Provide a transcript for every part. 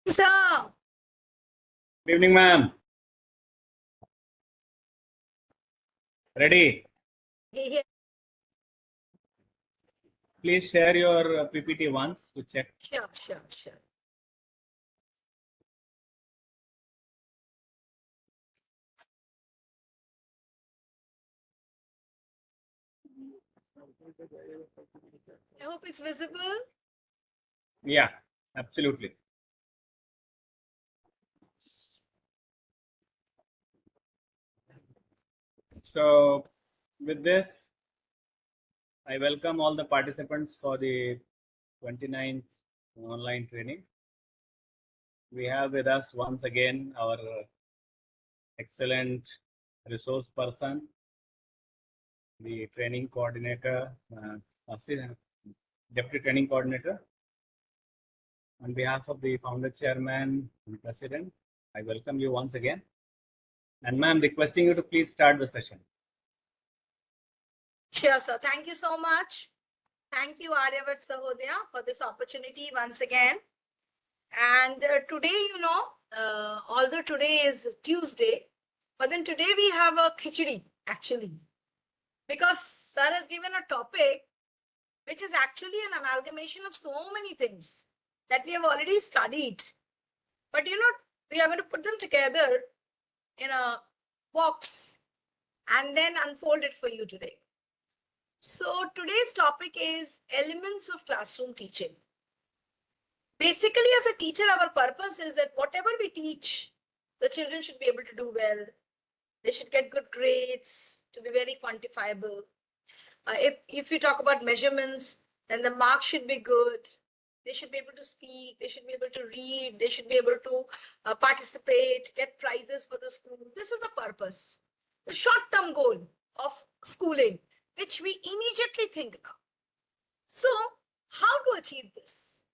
Sir. Good evening, ma'am. Ready? Yeah. Please share your PPT once to check. Sure. I hope it's visible. Yeah, absolutely. So, with this, I welcome all the participants for the 29th online training. We have with us once again our excellent resource person, the training coordinator, deputy training coordinator. On behalf of the founder, chairman, and president, I welcome you once again. And ma'am, requesting you to please start the session. Sure, sir. Thank you so much. Thank you, Aryavat Sahodaya, for this opportunity once again. And today, although today is Tuesday, but then today we have a khichdi, actually. Because sir has given a topic which is actually an amalgamation of so many things that we have already studied. But we are going to put them together in a box and then unfold it for you today. So today's topic is elements of classroom teaching. Basically, as a teacher, our purpose is that whatever we teach, the children should be able to do well. They should get good grades, to be very quantifiable. If you talk about measurements, then the marks should be good. They should be able to speak. They should be able to read. They should be able to participate, get prizes for the school. This is the purpose, the short-term goal of schooling, which we immediately think about. So, how to achieve this?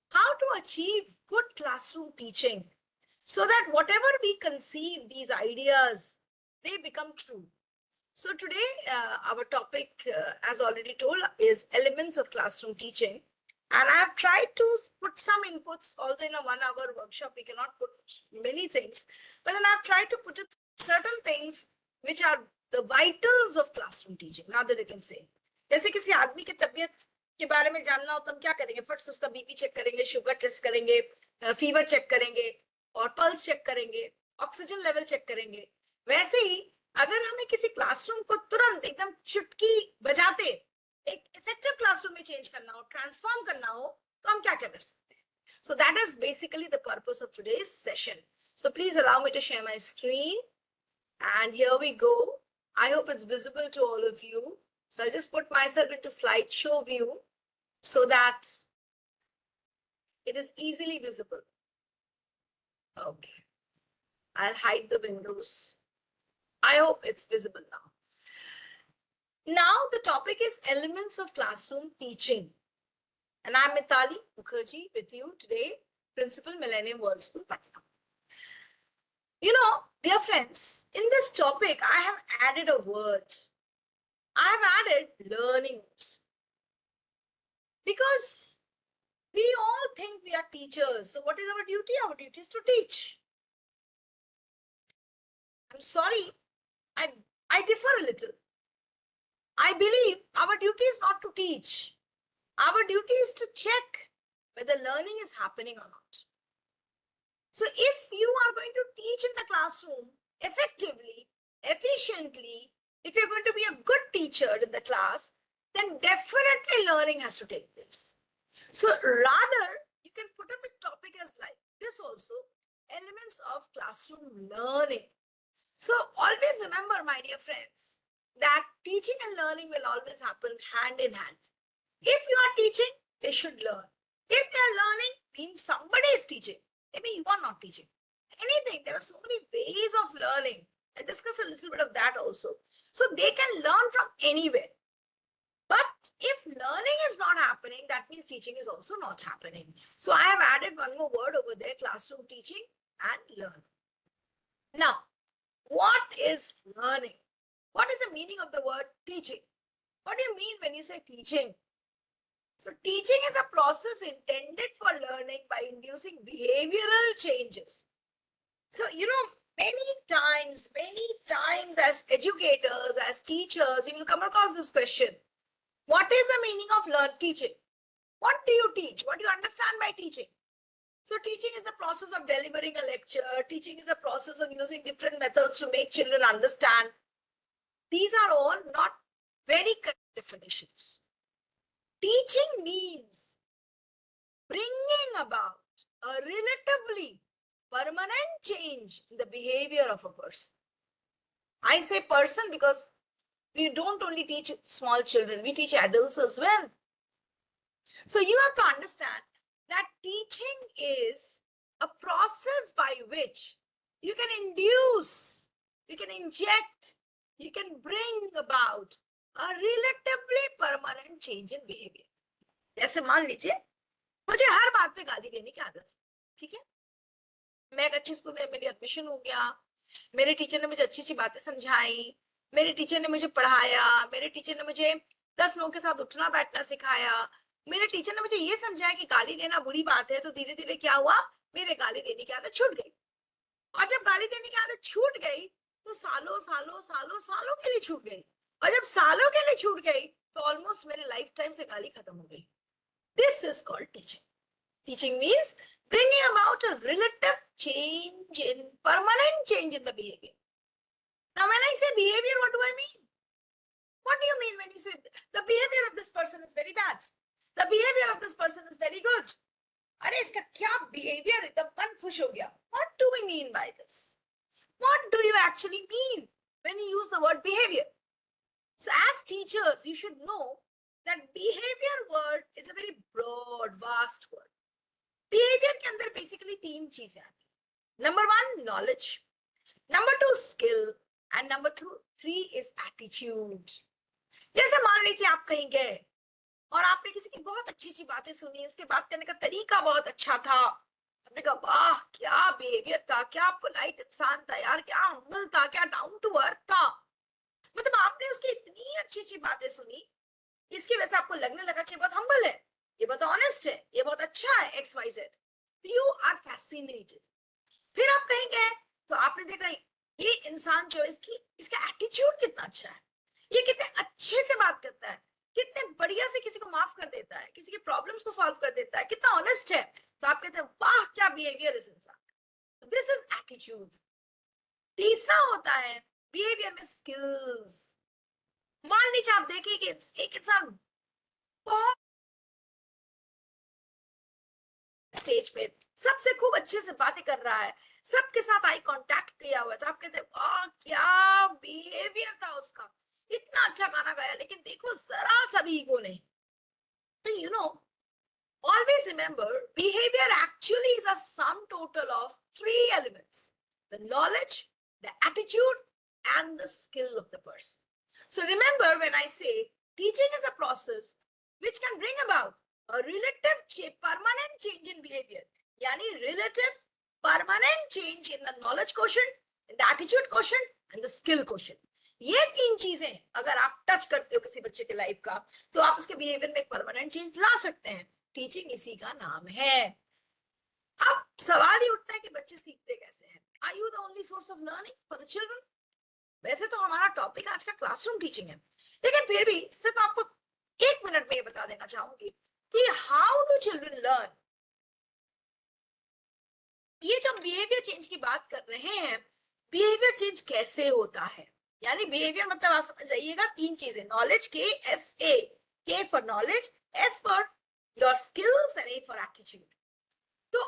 How to achieve good classroom teaching so that whatever we conceive, these ideas, they become true. So today, our topic, as already told, is elements of classroom teaching. And I have tried to put some inputs, although in a 1 hour workshop, we cannot put many things. But then I've tried to put it certain things which are the vitals of classroom teaching, rather you can say. जैसे किसी आदमी की तबीयत के बारे में जानना हो तो हम क्या करेंगे? फर्स्ट उसका बीपी चेक करेंगे, शुगर टेस्ट करेंगे, फीवर चेक करेंगे और पल्स चेक करेंगे, ऑक्सीजन लेवल चेक करेंगे. वैसे ही अगर हमें किसी क्लासरूम को तुरंत एकदम चुटकी बजाते एक इफेक्टिव क्लासरूम में चेंज करना हो, ट्रांसफॉर्म करना हो, तो हम क्या क्या कर सकते हैं? So that is basically the purpose of today's session. So please allow me to share my screen. And here we go. I hope it's visible to all of you. So I'll just put myself into slideshow view so that it is easily visible. Okay. I'll hide the windows. I hope it's visible now. Now the topic is elements of classroom teaching. And I'm Mithali Mukherjee with you today, Principal Millennium World School, Patna. You know, dear friends, in this topic, I have added a word. I have added learning. Because we all think we are teachers. So what is our duty? Our duty is to teach. I'm sorry, I differ a little. I believe our duty is not to teach. Our duty is to check whether learning is happening or not. So if you are going to teach in the classroom effectively, efficiently, if you're going to be a good teacher in the class, then definitely learning has to take place. So rather, you can put up a topic as like this also, elements of classroom learning. So always remember, my dear friends, that teaching and learning will always happen hand in hand. If you are teaching, they should learn. If they are learning, means somebody is teaching. Maybe you are not teaching. Anything, there are so many ways of learning. I'll discuss a little bit of that also. So they can learn from anywhere. But if learning is not happening, that means teaching is also not happening. So I have added one more word over there, classroom teaching and learning. Now, what is learning? What is the meaning of the word teaching? What do you mean when you say teaching? So teaching is a process intended for our learning by inducing behavioral changes. So, many times as educators, as teachers, you will come across this question. What is the meaning of teaching? What do you teach? What do you understand by teaching? So teaching is the process of delivering a lecture. Teaching is the process of using different methods to make children understand. These are all not very correct definitions. Teaching means bringing about a relatively permanent change in the behavior of a person. I say person because we don't only teach small children, we teach adults as well. So you have to understand that teaching is a process by which you can induce, you can inject, you can bring about a relatively permanent change in behavior. जैसे मान लीजिए मुझे हर बात पे गाली देने की आदत है, ठीक है? मैं एक अच्छे स्कूल में मेरी एडमिशन हो गया, मेरे टीचर ने मुझे अच्छी अच्छी बातें समझाई, मेरे टीचर ने मुझे पढ़ाया, मेरे टीचर ने मुझे 10 लोगों के साथ उठना बैठना सिखाया, मेरे टीचर ने मुझे ये समझाया कि गाली देना बुरी बात है, तो धीरे धीरे क्या हुआ, मेरे गाली देने की आदत छूट गई। और जब गाली देने की आदत छूट गई तो सालों सालों सालों सालों के लिए छूट गई, और जब सालों के लिए छूट गई तो ऑलमोस्ट मेरे लाइफ टाइम से गाली खत्म हो गई। This is called teaching. Teaching means bringing about a relative change in permanent change in the behavior. Now, when I say behavior, what do I mean? What do you mean when you say the behavior of this person is very bad? The behavior of this person is very good. अरे इसका क्या behavior एकदम मन खुश हो गया. What do we mean by this? What do you actually mean when you use the word behavior? So as teachers, you should know that behavior word is a very broad, vast word. Behavior के अंदर basically 3 चीजें आती हैं. Number 1 knowledge, number 2 skill, and number 3 is attitude. जैसे मान लीजिए आप कहीं गए और आपने किसी की बहुत अच्छी अच्छी बातें सुनी, उसके बात करने का तरीका बहुत अच्छा था, आपने कहा वाह क्या बिहेवियर था, क्या पोलाइट इंसान था यार, क्या हम्बल था, क्या डाउन टू अर्थ था. मतलब आपने उसकी इतनी अच्छी अच्छी बातें सुनी, इसकी वजह से आपको लगने लगा कि बहुत हम्बल है, ये बहुत ऑनेस्ट है, ये बहुत अच्छा है, XYZ. You are fascinated. फिर आप कहीं गए तो आपने देखा ये इंसान जो इसका एटीट्यूड कितना अच्छा है, ये कितने अच्छे से बात करता है, कितने बढ़िया से किसी को माफ कर देता है, किसी के प्रॉब्लम्स को सॉल्व कर देता है, कितना ऑनेस्ट है, तो आप कहते हैं वाह क्या बिहेवियर इस इंसान. This is attitude. तीसरा होता है बिहेवियर में स्किल्स. मान लीजिए आप देखिए कि एक इंसान बहुत स्टेज पे सबसे खूब अच्छे से बातें कर रहा है, सबके साथ आई कांटेक्ट किया हुआ है, तो आप कहते हैं वाह क्या बिहेवियर था उसका, इतना अच्छा गाना गाया, लेकिन देखो जरा सा भी ईगो नहीं. तो always remember behavior actually is a sum total of 3 elements: the knowledge, the attitude, and the skill of the person. So remember when I say teaching is a process which can bring about a relative permanent change in behavior, yani relative permanent change in the knowledge quotient, in the attitude quotient, and the skill quotient. ये 3 चीजें अगर आप touch करते हो किसी बच्चे के life का, तो आप उसके बिहेवियर में परमानेंट चेंज ला सकते हैं. टीचिंग इसी का नाम है. अब सवाल ही उठता है कि बच्चे सीखते कैसे हैं. Are you the only source of learning for the children? वैसे तो हमारा टॉपिक आज का क्लासरूम टीचिंग है, लेकिन फिर भी सिर्फ आपको 1 मिनट में ये बता देना चाहूंगी कि हाउ डू चिल्ड्रन लर्न. ये जो बिहेवियर चेंज की बात कर रहे हैं, बिहेवियर चेंज कैसे होता है, यानी बिहेवियर मतलब आप समझ जाइएगा 3 चीजें: knowledge, KSA, K for knowledge, S for your skills, and A for attitude. तो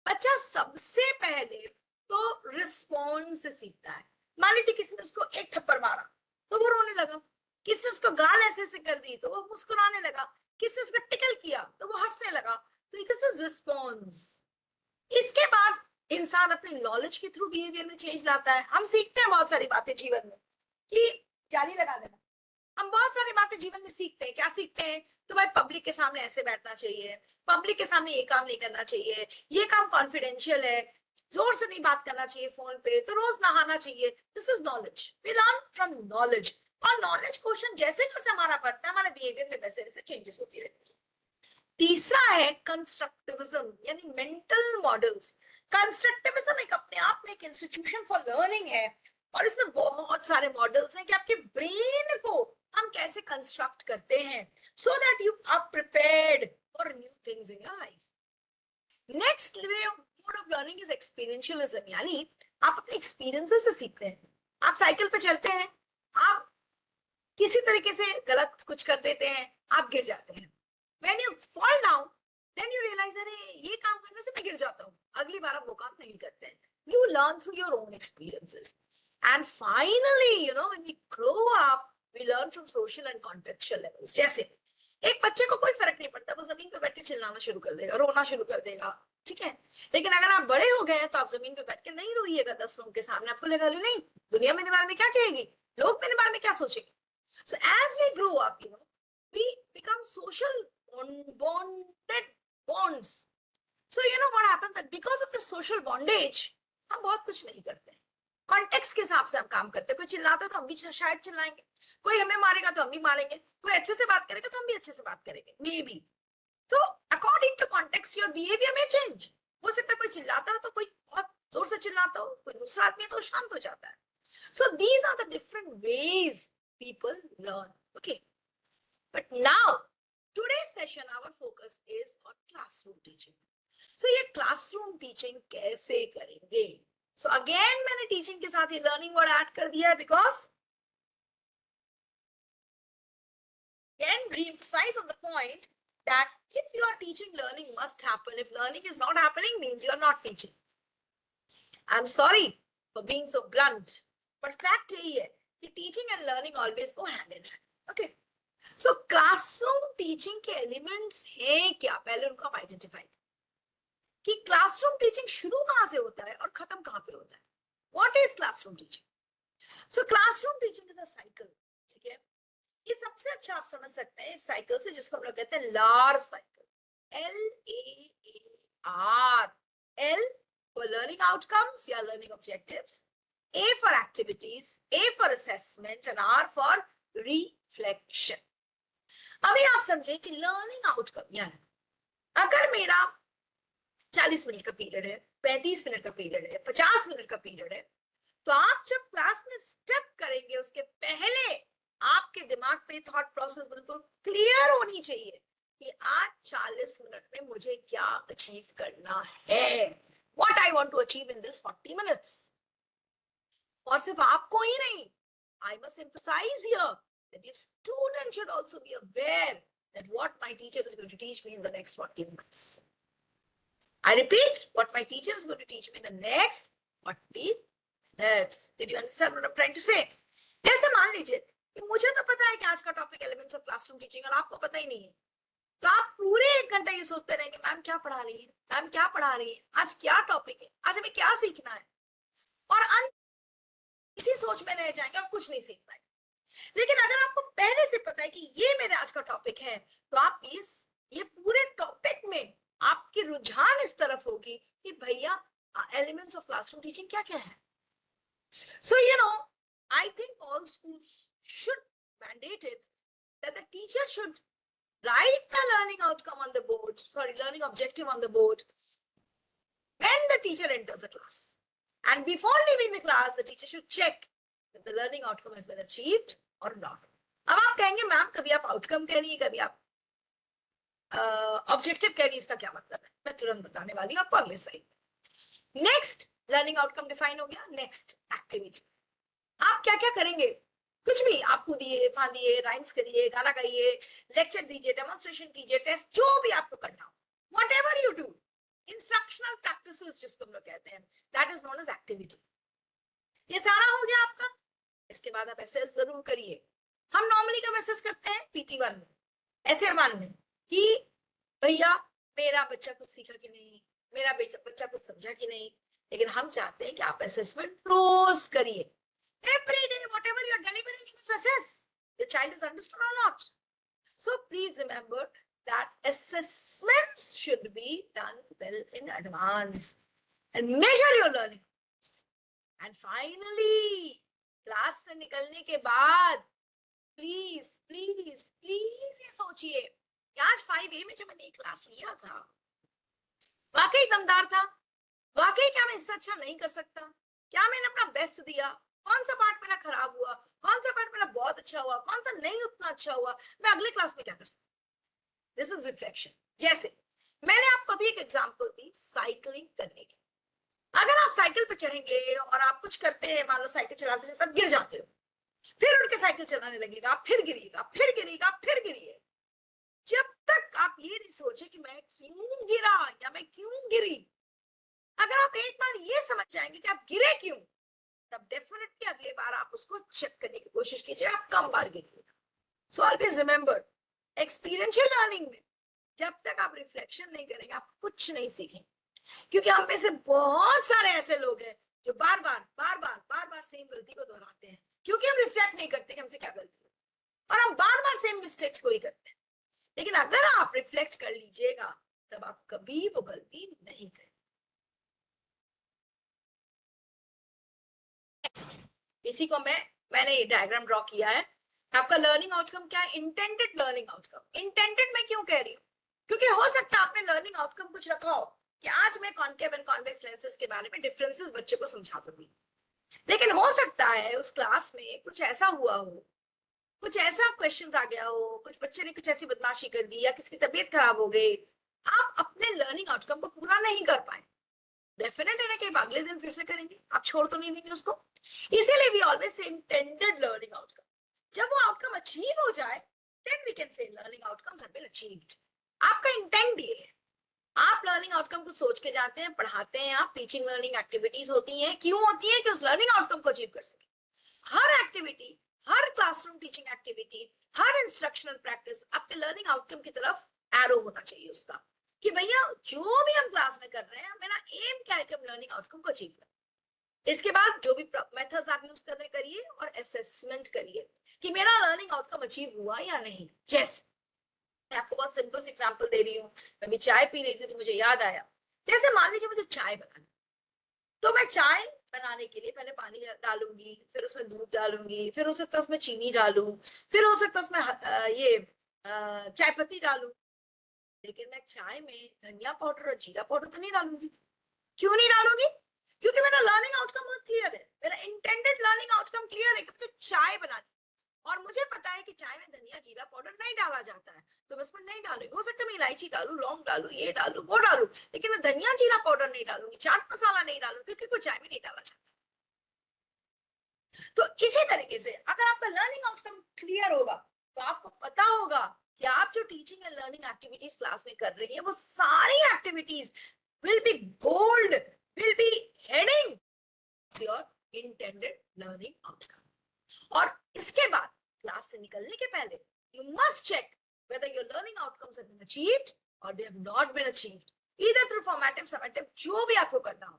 बच्चा सबसे पहले तो रिस्पॉन्स से सीखता है. मान लीजिए किसी ने उसको एक थप्पड़ मारा तो वो रोने लगा, किसी ने उसको गाल ऐसे कर दी तो वो मुस्कुराने लगा, किसी ने उसको टिकल किया तो वो हंसने लगा. तो दिस इज रिस्पॉन्स. इसके बाद इंसान अपने नॉलेज के थ्रू बिहेवियर में चेंज लाता है. हम सीखते हैं बहुत सारी बातें जीवन में, कि जाली लगा देना, हम बहुत सारी बातें जीवन में सीखते हैं. क्या सीखते हैं? तो भाई पब्लिक के सामने ऐसे बैठना चाहिए, पब्लिक के सामने ये काम नहीं करना चाहिए, ये काम कॉन्फिडेंशियल है, जोर से नहीं बात करना चाहिए फोन पे, तो रोज नहाना चाहिए. This is knowledge. We learn from knowledge. और नॉलेज क्वेश्चन जैसे जैसे हमारा बढ़ता है, हमारे बिहेवियर में वैसे वैसे चेंजेस होती रहती है. तीसरा है कंस्ट्रक्टिविज्म, यानी मेंटल मॉडल्स। कंस्ट्रक्टिविज्म एक अपने आप में एक इंस्टीट्यूशन फॉर लर्निंग है, और इसमें बहुत सारे मॉडल्स हैं कि आपके ब्रेन को हम कैसे कंस्ट्रक्ट करते हैं so that you are prepared for new things in your life. Next way mode of learning is experientialism, यानी आप अपने एक्सपीरियंसेस से सीखते हैं। आप साइकिल पे चलते हैं, आप किसी तरीके से गलत कुछ कर देते हैं, आप गिर जाते हैं। When you fall down, then you realize अरे ये काम करने से मैं गिर जाता हूँ, अगली बार आप वो काम नहीं करते हैं। You learn through your own experiences. And finally, you know, when we grow up, we learn from social and contextual levels. जैसे एक बच्चे को कोई फर्क नहीं पड़ता, वो जमीन पे बैठ के चिल्लाना शुरू कर देगा, रोना शुरू कर देगा, ठीक है। लेकिन अगर आप बड़े हो गए हैं तो आप जमीन पे बैठ के नहीं रोइएगा 10 लोगों के सामने, आपको लगेगा नहीं दुनिया मेरे बारे में क्या कहेगी, लोग मेरे बारे में क्या सोचेंगे। So as we grow up, you know, we become social bonded bonds. So you know what happened, that because of the social bondage, हम बहुत कुछ नहीं करते हैं, कॉन्टेक्स्ट के हिसाब से हम काम करते हैं। कोई चिल्लाता है तो हम भी शायद चिल्लाएंगे, कोई हमें मारेगा तो हम भी मारेंगे, कोई अच्छे से बात करेगा तो हम भी अच्छे से बात करेंगे, मे बी। तो according to context your behaviour में चेंज हो सकता है। कोई चिल्लाता हो तो कोई बहुत जोर से चिल्लाता हो, कोई दूसरा आदमी तो शांत हो जाता है। So these are the different ways people learn. Okay, but now today's session our focus is on classroom teaching. So ये classroom teaching कैसे करेंगे? So again मैंने teaching के साथ ये learning word add कर दिया है, because again re-emphasize on the point that if you are teaching, learning must happen. If learning is not happening, means you are not teaching. I'm sorry for being so blunt, but fact यही है कि teaching and learning always go hand in hand. Okay, so classroom teaching के elements हैं क्या, पहले उनको आप identify कि classroom teaching शुरू कहाँ से होता है और खत्म कहाँ पे होता है। What is classroom teaching? So classroom teaching is a cycle, ठीक है। ये सबसे अच्छा आप समझ सकते हैं इस साइकिल से, जिसको हम लोग कहते हैं लार cycle, LAAR। L for learning outcomes या learning objectives, A for activities, A for assessment, and R for reflection. अभी आप समझे कि लर्निंग आउटकम यानी अगर मेरा 40 मिनट का पीरियड है, 35 मिनट का पीरियड है, 50 मिनट का पीरियड है, तो आप जब क्लास में स्टेप करेंगे उसके पहले आपके दिमाग पे थॉट प्रोसेस बिल्कुल क्लियर होनी चाहिए कि आज 40 मिनट में मुझे क्या अचीव करना है, what I want to achieve in this 40 minutes. और सिर्फ आपको ही नहीं, I must emphasize here that your student should also be aware that what my teacher is going to teach me in the next 40 minutes. I repeat, what my teacher is going to teach me in the next 40 minutes. Did you understand what I'm trying to say? जैसे मान लीजिए कि मुझे तो पता है कि आज का topic elements of classroom teaching, और आपको पता ही नहीं है, तो आप पूरे 1 घंटा ये सोचते रहेंगे मैम क्या पढ़ा रही है, मैम क्या पढ़ा रही है, आज क्या टॉपिक है, आज हमें क्या सीखना है, और इसी सोच में रह जाएंगे और कुछ नहीं सीख पाए। लेकिन अगर आपको पहले से पता है कि ये मेरे आज का टॉपिक है, तो आप ये पूरे टॉपिक में आपकी रुझान इस तरफ होगी कि भैया एलिमेंट्स ऑफ क्लासरूम टीचिंग क्या क्या है। So you know, I think all schools should mandate it that the teacher should write the learning outcome on the board, learning objective on the board when the teacher enters the class. And before leaving the class, the teacher should check that the learning outcome has been achieved or not. अब आप कहेंगे ma'am कभी आप outcome कह रही है, कभी आप ऑब्जेक्टिव कह रही है, इसका क्या मतलब है? मैं तुरंत बताने वाली हूँ आपको अगले स्लाइड में। नेक्स्ट लर्निंग आउटकम डिफाइन हो गया। नेक्स्ट एक्टिविटी, आप क्या क्या करेंगे, कुछ भी, आप कूदिए, फांदिए, राइम्स करिए, गाना गाइए, लेक्चर दीजिए, डेमोन्स्ट्रेशन कीजिए, टेस्ट, जो भी आपको करना हो, whatever you do, instructional practices जिसको हम लोग कहते हैं, that is known as activity. ये सारा हो गया आपका। इसके बाद आप एसेस जरूर करिए। हम नॉर्मली कब एसेस करते हैं? PT1 में, SA1 में, कि भैया मेरा बच्चा कुछ सीखा कि नहीं, मेरा बच्चा कुछ समझा कि नहीं। लेकिन हम चाहते हैं कि आप असेसमेंट रोज करिए, every day, whatever you are delivering, you must assess the child is understood or not. So please remember that assessments should be done well in advance and measure your learning. And finally, class से निकलने के बाद please please please ये सोचिए कि आज 5A में जो मैंने एक क्लास लिया था वाकई दमदार था, वाकई क्या मैं इससे अच्छा नहीं कर सकता, क्या मैंने अपना बेस्ट दिया, कौन सा पार्ट मेरा खराब हुआ, कौन सा पार्ट मेरा बहुत अच्छा हुआ, कौन सा नहीं उतना अच्छा हुआ, मैं अगले क्लास में क्या कर सकता। This is reflection. जैसे मैंने आपको अभी एक एग्जांपल दी साइकिलिंग करने की। अगर आप साइकिल पे चढ़ेंगे और आप कुछ करते हैं, मान लो साइकिल चलाते चलाते तब गिर जाते हो, फिर उठ के साइकिल चलाने लगेगा, फिर गिरिएगा, फिर गिरिएगा, फिर गिरिए, जब तक आप ये नहीं सोचे कि मैं क्यों गिरा या मैं क्यों गिरी। अगर आप एक बार ये समझ जाएंगे कि आप गिरे क्यों, तब डेफिनेटली अगली बार आप उसको चेक करने की कोशिश कीजिए, आप कम बार गिरिएगा। So always remember, experiential learning में जब तक आप रिफ्लेक्शन नहीं करेंगे आप कुछ नहीं सीखेंगे, क्योंकि हम में से बहुत सारे ऐसे लोग हैं जो बार बार सेम गलती को दोहराते हैं, क्योंकि हम रिफ्लेक्ट नहीं करते कि हमसे क्या गलती है, और हम बार बार सेम मिस्टेक्स को ही करते हैं। लेकिन अगर आप रिफ्लेक्ट कर लीजिएगा तब आप कभी वो गलती नहीं करेंगे। नेक्स्ट, इसी को मैंने ये डायग्राम ड्रॉ किया है। आपका लर्निंग आउटकम क्या है? Intended learning outcome. इंटेंडेड मैं क्यों कह रही हूँ, क्योंकि हो सकता है आपने लर्निंग आउटकम कुछ रखा हो कि आज मैं कॉन्केव एंड कॉन्वेक्स लेंसेज के बारे में डिफरेंसेस बच्चे को समझा दूंगी, लेकिन हो सकता है उस क्लास में कुछ ऐसा हुआ हो, कुछ ऐसा क्वेश्चंस आ गया हो, कुछ बच्चे ने कुछ ऐसी बदमाशी कर दी या किसी की तबीयत खराब हो गई, आप अपने लर्निंग आउटकम को पूरा नहीं कर पाए। डेफिनेट है ना कि अगले दिन फिर से करेंगे, आप छोड़ तो नहीं देंगे उसको। इसीलिए we always say intended learning outcome. जब वो आउटकम अचीव हो जाए then we can say learning outcomes have been achieved. आपका इंटेंट ये है, आप लर्निंग आउटकम को सोच के जाते हैं, पढ़ाते हैं, आप टीचिंग लर्निंग एक्टिविटीज होती हैं, क्यों होती है? कि उस लर्निंग आउटकम को अचीव कर सके। हर एक्टिविटी, हर क्लासरूम टीचिंग एक्टिविटी, हर इंस्ट्रक्शनल प्रैक्टिस आपके लर्निंग आउटकम की तरफ एरो होना चाहिए उसका, कि भैया जो भी हम क्लास में कर रहे हैं मेरा एम क्या है कि हम लर्निंग आउटकम को अचीव करें। इसके बाद जो भी मेथड्स आप यूज कर रहे करिए और असेसमेंट करिए कि मेरा लर्निंग आउटकम अचीव हुआ या नहीं। जैसे मैं आपको बहुत सिंपल सी एग्जांपल दे रही हूँ, मैं भी चाय पी रही थी तो मुझे याद आया, जैसे मान लीजिए मुझे चाय बनानी, तो मैं चाय बनाने के लिए पहले पानी डालूंगी, फिर उसमें दूध डालूंगी, फिर हो सकता है उसमें चीनी डालूं, फिर हो सकता है उसमें ये चाय पत्ती डालूं, लेकिन मैं चाय में धनिया पाउडर और जीरा पाउडर तो नहीं डालूंगी। क्यों नहीं डालूंगी? क्योंकि मेरा लर्निंग आउटकम बहुत क्लियर है, मेरा इंटेंडेड लर्निंग आउटकम क्लियर है कि मुझे चाय बनानी, और मुझे पता है कि चाय में धनिया जीरा पाउडर नहीं डाला जाता है, तो बस मैं नहीं डालूंगी। हो सकता है मैं इलायची डालूं, लौंग डालूं, ये डालूं, वो डालूं, लेकिन मैं धनिया जीरा पाउडर नहीं डालूंगी, चाट मसाला नहीं डालूंगी, क्योंकि वो चाय में नहीं डाला जाता। तो इसी तरीके से अगर आपका लर्निंग आउटकम क्लियर होगा तो आपको पता होगा कि आप जो teaching and learning activities class में कर रही है वो सारी activities will be gold, will be heading your intended learning outcome. और इसके बाद क्लास से निकलने के पहले you must check whether your learning outcomes have been achieved or they have not been achieved, either through formative, summative, जो भी आपको करना हो।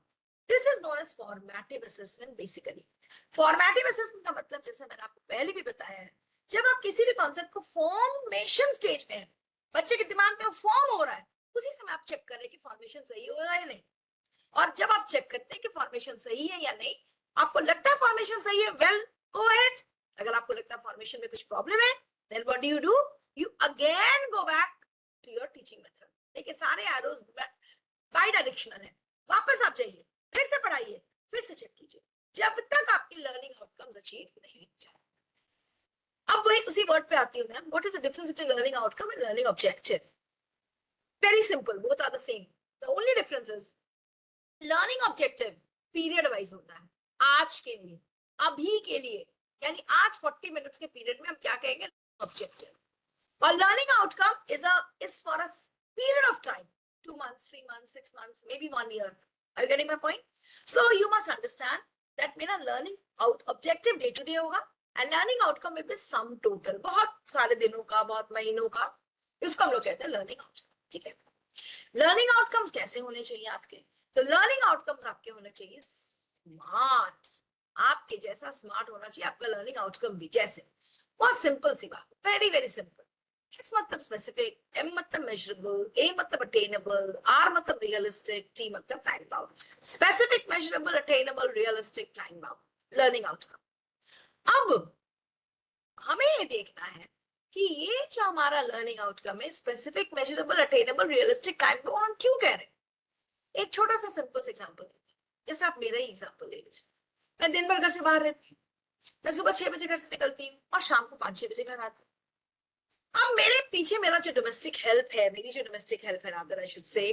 This is known as formative assessment basically. Formative assessment का मतलब जैसे मैंने आपको पहले भी बताया है, जब आप किसी भी कॉन्सेप्ट को फॉर्मेशन स्टेज में है, बच्चे के दिमाग में फॉर्म हो रहा है, उसी समय आप चेक कर रहे हैं कि फॉर्मेशन सही हो रहा है या नहीं। और जब आप चेक करते हैं कि फॉर्मेशन सही है या नहीं, आपको लगता है फॉर्मेशन सही है, वेल गो अहेड। अगर आपको लगता है फॉर्मेशन में कुछ प्रॉब्लम है, then what do? You again go back to your teaching method. देखिए सारे एरोज बाई डायरेक्शनल है, वापस आप जाइए, फिर से पढ़ाइए, फिर से चेक कीजिए, जब तक आपकी लर्निंग आउटकम्स अचीव नहीं हो जाए। अब वही उसी वर्ड पे आती हूँ ma'am, what is the difference between learning outcome and learning objective? Very simple, both are the same. The only difference is learning objective period wise होता है, आज के लिए, अभी के लिए, यानी आज 40 मिनट्स के पीरियड में हम क्या कहेंगे? ऑब्जेक्टिव। और learning outcome is for a period of time, 2 months, 3 months, 6 months, maybe 1 year. Are you getting my point? So you must understand that मेरा learning objective day to day होगा and learning outcome में भी sum total, बहुत सारे दिनों का, बहुत महीनों का, इसको हम लोग कहते हैं learning outcome। ठीक है, लर्निंग आउटकम्स कैसे होने चाहिए आपके? तो लर्निंग आउटकम्स आपके होने चाहिए स्मार्ट, आपके जैसा स्मार्ट होना चाहिए आपका लर्निंग आउटकम भी। जैसे बहुत सिंपल सी बात, वेरी वेरी सिंपल। एस मतलब स्पेसिफिक, एम मतलब मेजरेबल, ए मतलब अटेनेबल, आर मतलब रियलिस्टिक, टी मतलब time bound. Specific, measurable, attainable, realistic, time bound, learning outcome. अब हमें ये देखना है कि ये जो हमारा लर्निंग आउटकम है, specific, measurable, attainable, realistic time पे, हम क्यों कह रहे हैं? एक छोटा सा सिंपल एग्जांपल देते हैं। जैसे आप मेरा ही एग्जांपल ले लीजिए। मैं दिन भर घर से बाहर रहती हूँ, मैं सुबह 6 बजे घर से निकलती हूँ और शाम को 5-6 बजे घर आती हूँ। अब मेरे पीछे मेरा जो डोमेस्टिक हेल्प है, मेरी जो डोमेस्टिक हेल्प है, रादर आई शुड से,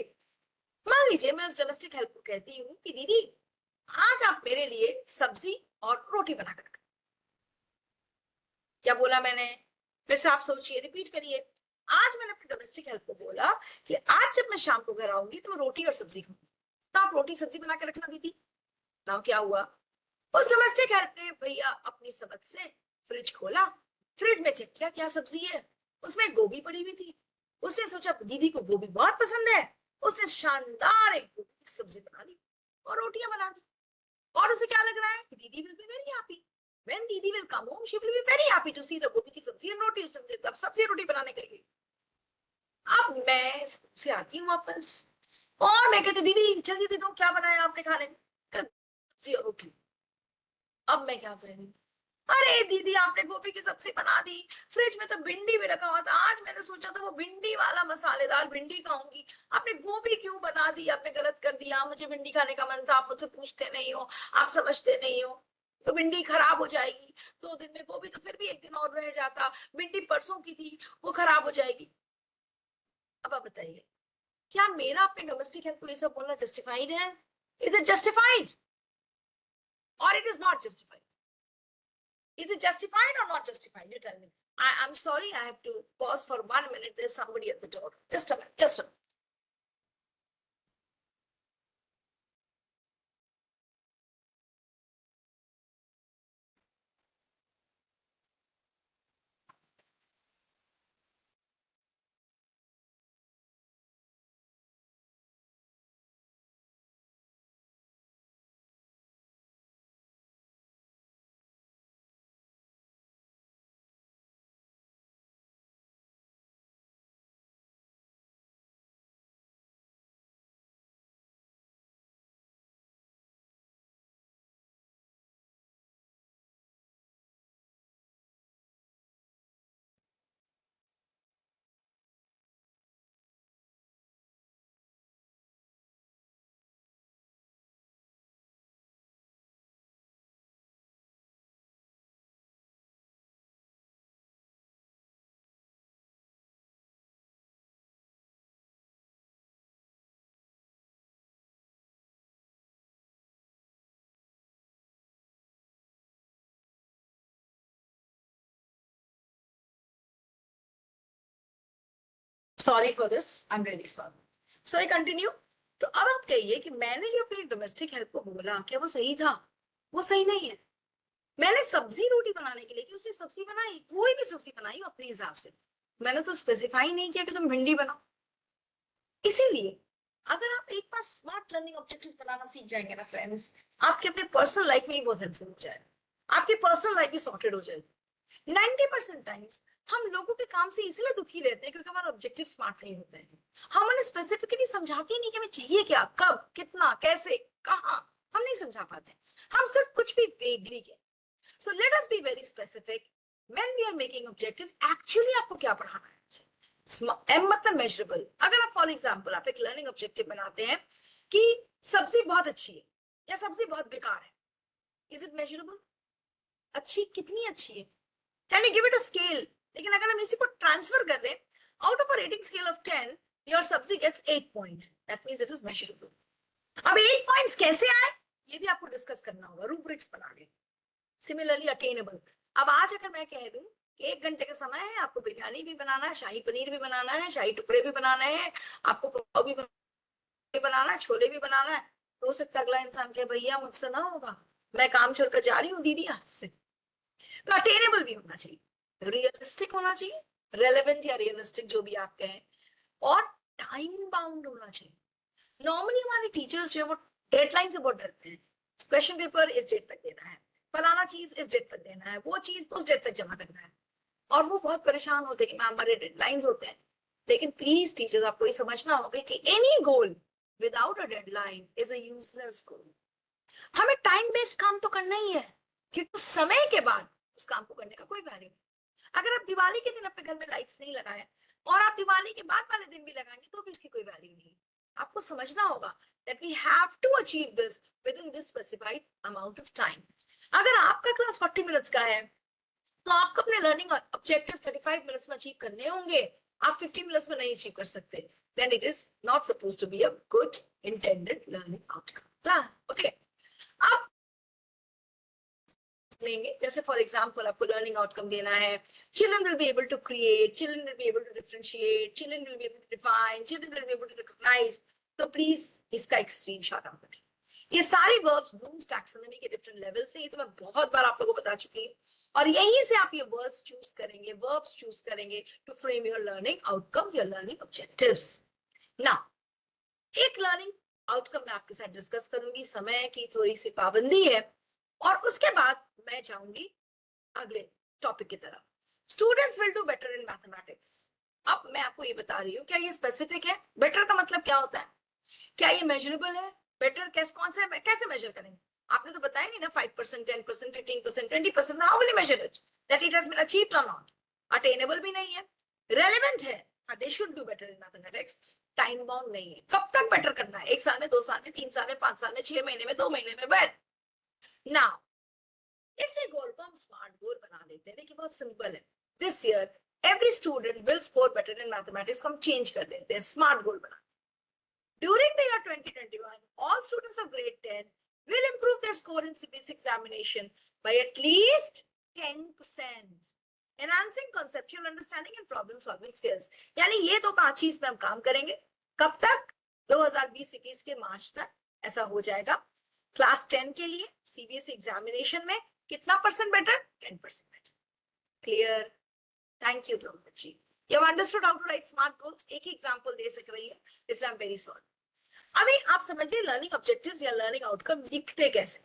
मान लीजिए मैं उस डोमेस्टिक हेल्प को कहती हूँ कि दीदी आज आप मेरे लिए सब्जी और रोटी बना कर। क्या बोला मैंने? फिर से आप सोचिए, रिपीट करिए। आज मैंने अपने डोमेस्टिक हेल्प को बोला कि आज जब मैं शाम को घर आऊंगी तो मैं रोटी और सब्जी खाऊंगी, तो आप रोटी सब्जी बना के रखना दीदी। ना क्या हुआ? उस डोमेस्टिक हेल्प ने भैया अपनी समझ से फ्रिज खोला, फ्रिज में चेक किया क्या सब्जी है, उसमें गोभी पड़ी हुई थी। उसने सोचा दीदी को गोभी बहुत पसंद है, उसने शानदार एक गोभी की सब्जी बना दी और रोटियां बना दी। और उसे क्या लग रहा है कि दीदी will be very happy, when दीदी will come home she will be very happy to see the गोभी की सब्जी and रोटी। उसने तब सब्जी रोटी बनाने के लिए। अब मैं से आती हूँ वापस और मैं कहती दीदी जल्दी दे दो, क्या बनाया आपने खाने में? सब्जी और रोटी। अब मैं क्या कह रही हूँ, अरे दीदी आपने गोभी की सब्जी बना दी, फ्रिज में तो भिंडी भी रखा हुआ था, आज मैंने सोचा था वो भिंडी वाला मसालेदार भिंडी खाऊंगी, आपने गोभी क्यों बना दी? आपने गलत कर दिया, मुझे भिंडी खाने का मन था, आप मुझसे पूछते नहीं हो, आप समझते नहीं हो, तो भिंडी खराब हो जाएगी। 2 दिन में गोभी तो फिर भी 1 दिन और रह जाता, भिंडी परसों की थी, वो खराब हो जाएगी। अब आप बताइए, क्या मेरा अपने डोमेस्टिक हेल्प को ये सब बोलना जस्टिफाइड है? इज इट जस्टिफाइड और it is not justified? Is it justified or not justified? You tell me. I'm sorry, I have to pause for 1 minute. There's somebody at the door. Just a minute, just a minute. Sorry for this. I'm really sorry. So I continue. तो अब आप कहिए कि मैंने जो अपनी domestic help को बोला, क्या वो सही था? वो सही नहीं है। मैंने सब्जी रोटी बनाने के लिए कि उसने सब्जी बनाई, कोई भी सब्जी बनाई अपने हिसाब से, मैंने तो स्पेसिफाई नहीं किया कि तुम भिंडी बनाओ। इसीलिए अगर आप एक बार स्मार्ट लर्निंग ऑब्जेक्टिव्स बनाना सीख जाएंगे ना फ्रेंड्स, आपके अपने पर्सनल लाइफ में ही बहुत हेल्पफुल हो जाएगा, आपकी पर्सनल लाइफ भी सॉर्टेड हो जाएगी। 90% टाइम्स हम लोगों के काम से इसलिए दुखी रहते हैं क्योंकि हमारा ऑब्जेक्टिव स्मार्ट नहीं होते हैं। हम उन्हें स्पेसिफिकली समझाते ही नहीं कि हमें चाहिए क्या, कब, कितना, कैसे, कहाँ, हम नहीं समझा पाते। हम सिर्फ कुछ भी वेगली के। So let us be very specific when we are making objectives. Actually आपको क्या पढ़ाना है? एम मतलब मेजरेबल। अगर आप फॉर एग्जांपल आप एक लर्निंग ऑब्जेक्टिव बनाते हैं कि सब्जी बहुत अच्छी है या सब्जी बहुत बेकार है, इज इट मेजरेबल? अच्छी कितनी अच्छी है? Can you give it a scale? लेकिन अगर हम इसी को ट्रांसफर कर दें, out of a rating scale of 10 your sabzi gets 8 point, that means it is measurable. अब 8 पॉइंट्स कैसे आए ये भी आपको डिस्कस करना होगा, रूब्रिक्स बना के। Similarly attainable. अब आज अगर मैं कह दूं कि 1 घंटे का समय है, आपको बिरयानी भी बनाना है, शाही पनीर भी बनाना है, शाही टुकड़े भी बनाने हैं, आपको पुलाव भी बनाना है, छोले भी बनाना है, तो हो सकता है अगला इंसान कहे भैया मुझसे ना होगा, मैं काम छोड़कर जा रही हूँ दीदी हाथ से। तो अटेनेबल भी होना चाहिए, रियलिस्टिक होना चाहिए, रेलेवेंट या रियलिस्टिक जो भी आप कहें, और टाइम बाउंड होना चाहिए। नॉर्मली हमारे टीचर्स जो है वो डेडलाइन से बहुत डरते हैं। क्वेश्चन पेपर इस डेट तक देना है, फलाना चीज इस डेट तक देना है, वो चीज उस डेट तक जमा करना है, और वो बहुत परेशान होते हैं कि मैम हमारे डेडलाइंस होते हैं। लेकिन प्लीज टीचर्स आपको ये समझना होगा कि any goal without a deadline is a useless goal. हमें टाइम बेस्ड काम तो करना ही है, क्योंकि समय के बाद उस काम को करने का कोई वैल्यू नहीं। अगर आप दिवाली के दिन अपने घर में लाइट्स नहीं लगाए और आप दिवाली के बाद वाले दिन भी लगाएंगे तो भी इसकी कोई वैल्यू नहीं। आपको समझना होगा that we have to achieve this within this specified amount of time. अगर आपका क्लास 40 मिनट्स का है तो आपको अपने लर्निंग ऑब्जेक्टिव 35 मिनट्स में अचीव करने होंगे, आप 50 मिनट्स में नहीं अचीव कर सकते, then it is not supposed to be a good intended learning outcome. Okay. अब लेंगे जैसे फॉर एग्जाम्पल आपको लर्निंग आउटकम देना है, children will be able to create, children will be able to differentiate, children will be able to define, children will be able to recognise, तो please इसका एक screenshot आप रखें। ये सारी वर्ब्स ब्लूम्स टैक्सोनॉमी के डिफरेंट लेवल से, ये तो मैं बहुत बार आप लोगों को बता चुकी हूँ, और यहीं से आप ये वर्ड्स चूज करेंगे, वर्ब्स चूज करेंगे to frame your learning outcomes, your learning objectives. Now एक लर्निंग आउटकम मैं आपके साथ डिस्कस करूंगी, समय की थोड़ी सी पाबंदी है, और उसके बाद मैं जाऊंगी अगले टॉपिक की तरफ। Students will do better in mathematics. अब मैं आपको ये बता रही हूँ, क्या ये स्पेसिफिक है? बेटर का मतलब क्या होता है? क्या ये मेजरेबल है? बेटर कैसे मेजर करेंगे? आपने तो बताया नहीं ना, 5%, 10%, 15%, 20%, how will you measure it that it has been achieved और नॉट? अटेनेबल भी नहीं है, रेलेवेंट है, they should do better in mathematics, time bound नहीं है। कब तक बेटर करना है? 1 साल में, 2 साल में, 3 साल में, 5 साल में, 6 महीने में, 2 महीने में? वेल नाउ इसी गोल को हम स्मार्ट गोल बना देते हैं। देखिए बहुत सिंपल है, this year every student will score better in mathematics को हम चेंज कर देते हैं, स्मार्ट गोल बना। During the year 2021, all students of grade 10 will improve their score in CBSE examination by at least 10%, enhancing conceptual understanding and problem solving skills. यानी ये तो 5 चीज पे हम काम करेंगे। कब तक? 2020-21 के मार्च तक ऐसा हो जाएगा। क्लास 10 के लिए सीबीएसई एग्जामिनेशन में कितना percent better? 10% better. Clear? Thank you Brahmat ji. You have understood how to write smart goals? एक ही एग्जांपल दे सक रही है, इसलिए I'm very sorry. अभी आप समझिए लर्निंग ऑब्जेक्टिव्स या लर्निंग आउटकम लिखते कैसे।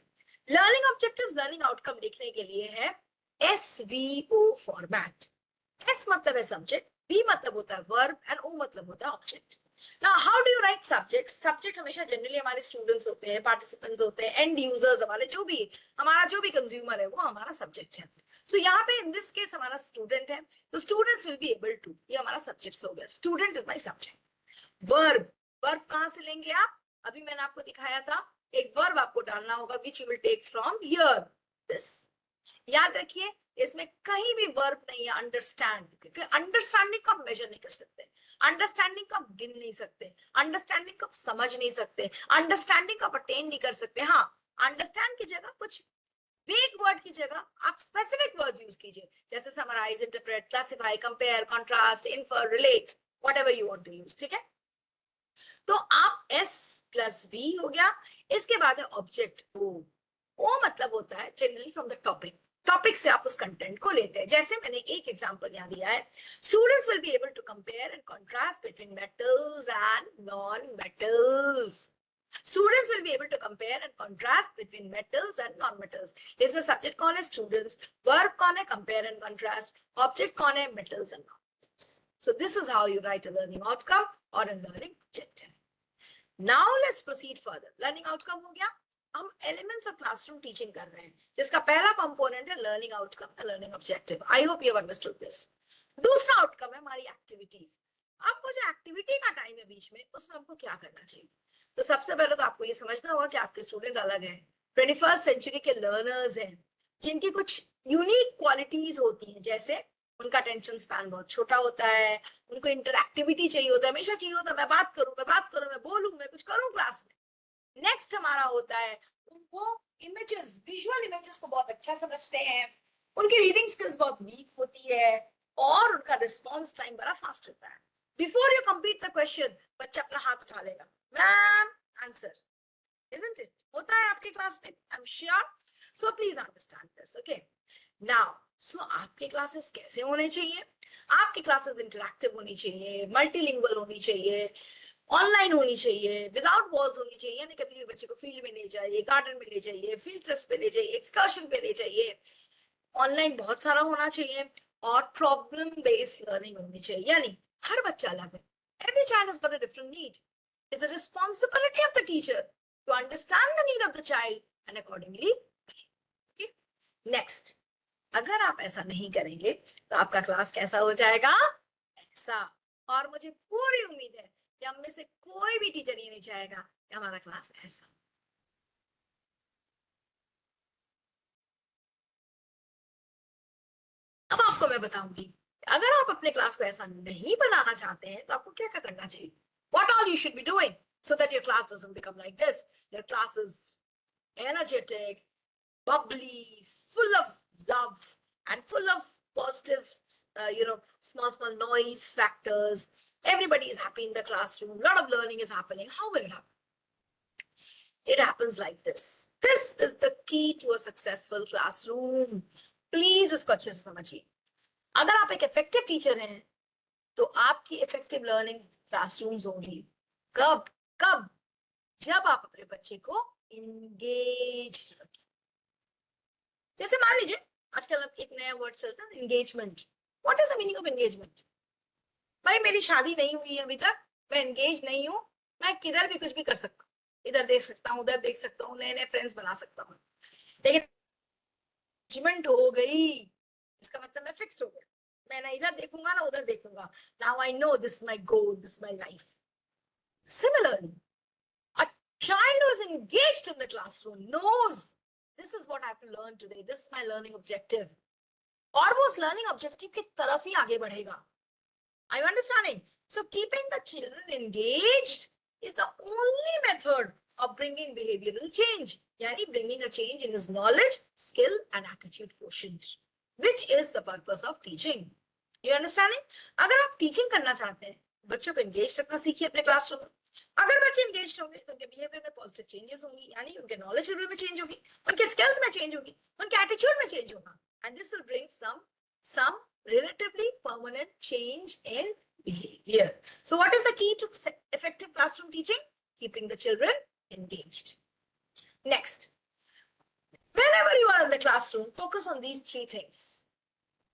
लर्निंग ऑब्जेक्टिव्स, लर्निंग आउटकम लिखने के लिए है SVO फॉर्मेट। S मतलब है सब्जेक्ट, V मतलब होता है वर्ब, एंड O मतलब होता है object. Now, how do you write subjects? Subject हमेशा जनरली हमारे स्टूडेंट्स होते हैं, पार्टिसिपेंट्स होते हैं, एंड यूजर्स, हमारे हमारा जो भी कंज्यूमर है वो हमारा सब्जेक्ट है। सो यहाँ पे इन दिस केस हमारा स्टूडेंट है, तो students will be able to, ये हमारा सब्जेक्ट हो गया, student is my subject. Verb, verb कहाँ से लेंगे आप? अभी मैंने आपको दिखाया था, एक वर्ब आपको डालना होगा which you will take from here, this. याद रखिए इसमें कहीं भी वर्ब नहीं है अंडरस्टैंड, क्योंकि अंडरस्टैंडिंग को आप मेजर नहीं कर सकते, अंडरस्टैंडिंग को आप गिन नहीं सकते, अंडरस्टैंडिंग को आप समझ नहीं सकते, अंडरस्टैंडिंग को आप अटेन नहीं कर सकते। हाँ, अंडरस्टैंड की जगह कुछ वेग वर्ड की जगह आप स्पेसिफिक वर्ड्स यूज कीजिए, जैसे summarise, interpret, classify, compare, contrast, infer, relate, whatever you want to use. ठीक है, तो आप S प्लस V हो गया। इसके बाद है ऑब्जेक्ट O। O मतलब होता है generally from the topic, topic से आप उस कंटेंट को लेते हैं। जैसे मैंने एक एग्जांपल यहाँ दिया है, students will be able to compare and contrast between metals and non metals. Students will be able to compare and contrast between metals and non metals. इसमें सब्जेक्ट कौन है? स्टूडेंट्स। वर्ब कौन है? Compare and contrast. ऑब्जेक्ट कौन है? Metals and non metals. So this is how you write a learning outcome or a learning objective. Now let's proceed further. Learning outcome हो गया, हम elements of classroom teaching कर रहे हैं, जिसका पहला component है learning outcome, learning objective. I hope you have understood this. दूसरा outcome है हमारी activities. आपको जो activity का time है बीच में, उसमें हमको क्या करना चाहिए? तो सबसे पहले तो आपको ये समझना होगा कि आपके स्टूडेंट अलग हैं, 21st सेंचुरी के लर्नर्स हैं, जिनकी कुछ यूनिक क्वालिटीज होती हैं, जैसे उनका अटेंशन स्पैन बहुत छोटा होता है, उनको इंटरएक्टिविटी चाहिए होता है, हमेशा चाहिए होता है मैं बात करूं, मैं बोलूं, मैं कुछ करूं क्लास में। नेक्स्ट हमारा होता है उनको इमेजेस, विजुअल इमेजेस को बहुत अच्छा समझते हैं, उनकी रीडिंग स्किल्स बहुत वीक होती है, और उनका रिस्पॉन्स टाइम बड़ा फास्ट होता है। Before you complete the question बच्चा अपना हाथ उठा लेगा, मैम आंसर, isn't it? होता है आपके क्लास में, I'm sure. So please understand this, okay? Now, so आपके क्लासेस कैसे होने चाहिए? आपकी क्लासेस इंटरैक्टिव होनी चाहिए, मल्टीलिंगुअल होनी चाहिए, ऑनलाइन होनी चाहिए, विदाउट वॉल्स होनी चाहिए, यानी कभी भी बच्चे को फील्ड में ले जाइए, गार्डन में ले जाइए, फील्ड ट्रिप पे ले जाइए, एक्सकर्शन पे ले जाइए, ऑनलाइन बहुत सारा होना चाहिए, और प्रॉब्लम बेस्ड लर्निंग होनी चाहिए, यानी हर बच्चा अलग है, every child has got a different need. It's a responsibility of the teacher to understand the need of the child and accordingly. Okay. Next, अगर आप ऐसा नहीं करेंगे तो आपका क्लास कैसा हो जाएगा? ऐसा। और मुझे पूरी उम्मीद है कि हम में से कोई भी टीचर ये नहीं चाहेगा कि हमारा क्लास ऐसा। अब आपको मैं बताऊंगी, अगर आप अपने क्लास को ऐसा नहीं बनाना चाहते हैं तो आपको क्या क्या करना चाहिए। What all you should be doing so that your class doesn't become like this. Your class is energetic, bubbly, full of love, and full of positive, small noise factors. Everybody is happy in the classroom. A lot of learning is happening. How will it happen? It happens like this. This is the key to a successful classroom. Please इसको अच्छे से समझिए। अगर आप एक effective teacher हैं तो आपकी इफेक्टिव लर्निंग क्लासरूम्स होंगी। कब? कब? जब आप अपने बच्चे को इंगेज रखें। जैसे मान लीजिए आजकल एक नया वर्ड चलता है, engagement. What is the meaning of engagement? भाई मेरी शादी नहीं हुई है अभी तक, मैं एंगेज नहीं हूं, मैं किधर भी कुछ भी कर सकता हूँ, इधर देख सकता हूँ, उधर देख सकता हूँ, नए नए फ्रेंड्स बना सकता हूँ, लेकिन एंगेजमेंट हो गई इसका मतलब मैं फिक्स हो गया, मैं ना इधर देखूंगा ना उधर देखूंगा। Now I know this my goal, this my life. Similarly, a child who is engaged in the classroom knows this is what I have to learn today, this is my learning objective, और वो उस learning objective की तरफ ही आगे बढ़ेगा। Are you understanding? So keeping the children engaged is the only method of bringing behavioral change, यानी bringing a change in his knowledge, skill and attitude quotient, which is the purpose of teaching. You understanding? अगर आप teaching करना चाहते हैं, बच्चों को engage रखना सीखिए अपने क्लासरूम में। अगर बच्चे एंगेज होंगे तो उनके बिहेवियर में पॉजिटिव चेंजेस होंगी, यानी उनके नॉलेज लेवल में चेंज होगी, उनके स्किल्स में चेंज होगी, उनके एटीट्यूड में चेंज होगा, and this will bring some relatively permanent change in behavior. So what is the key to effective classroom teaching? Keeping the children engaged. Next, whenever you are in the classroom, focus on these three things.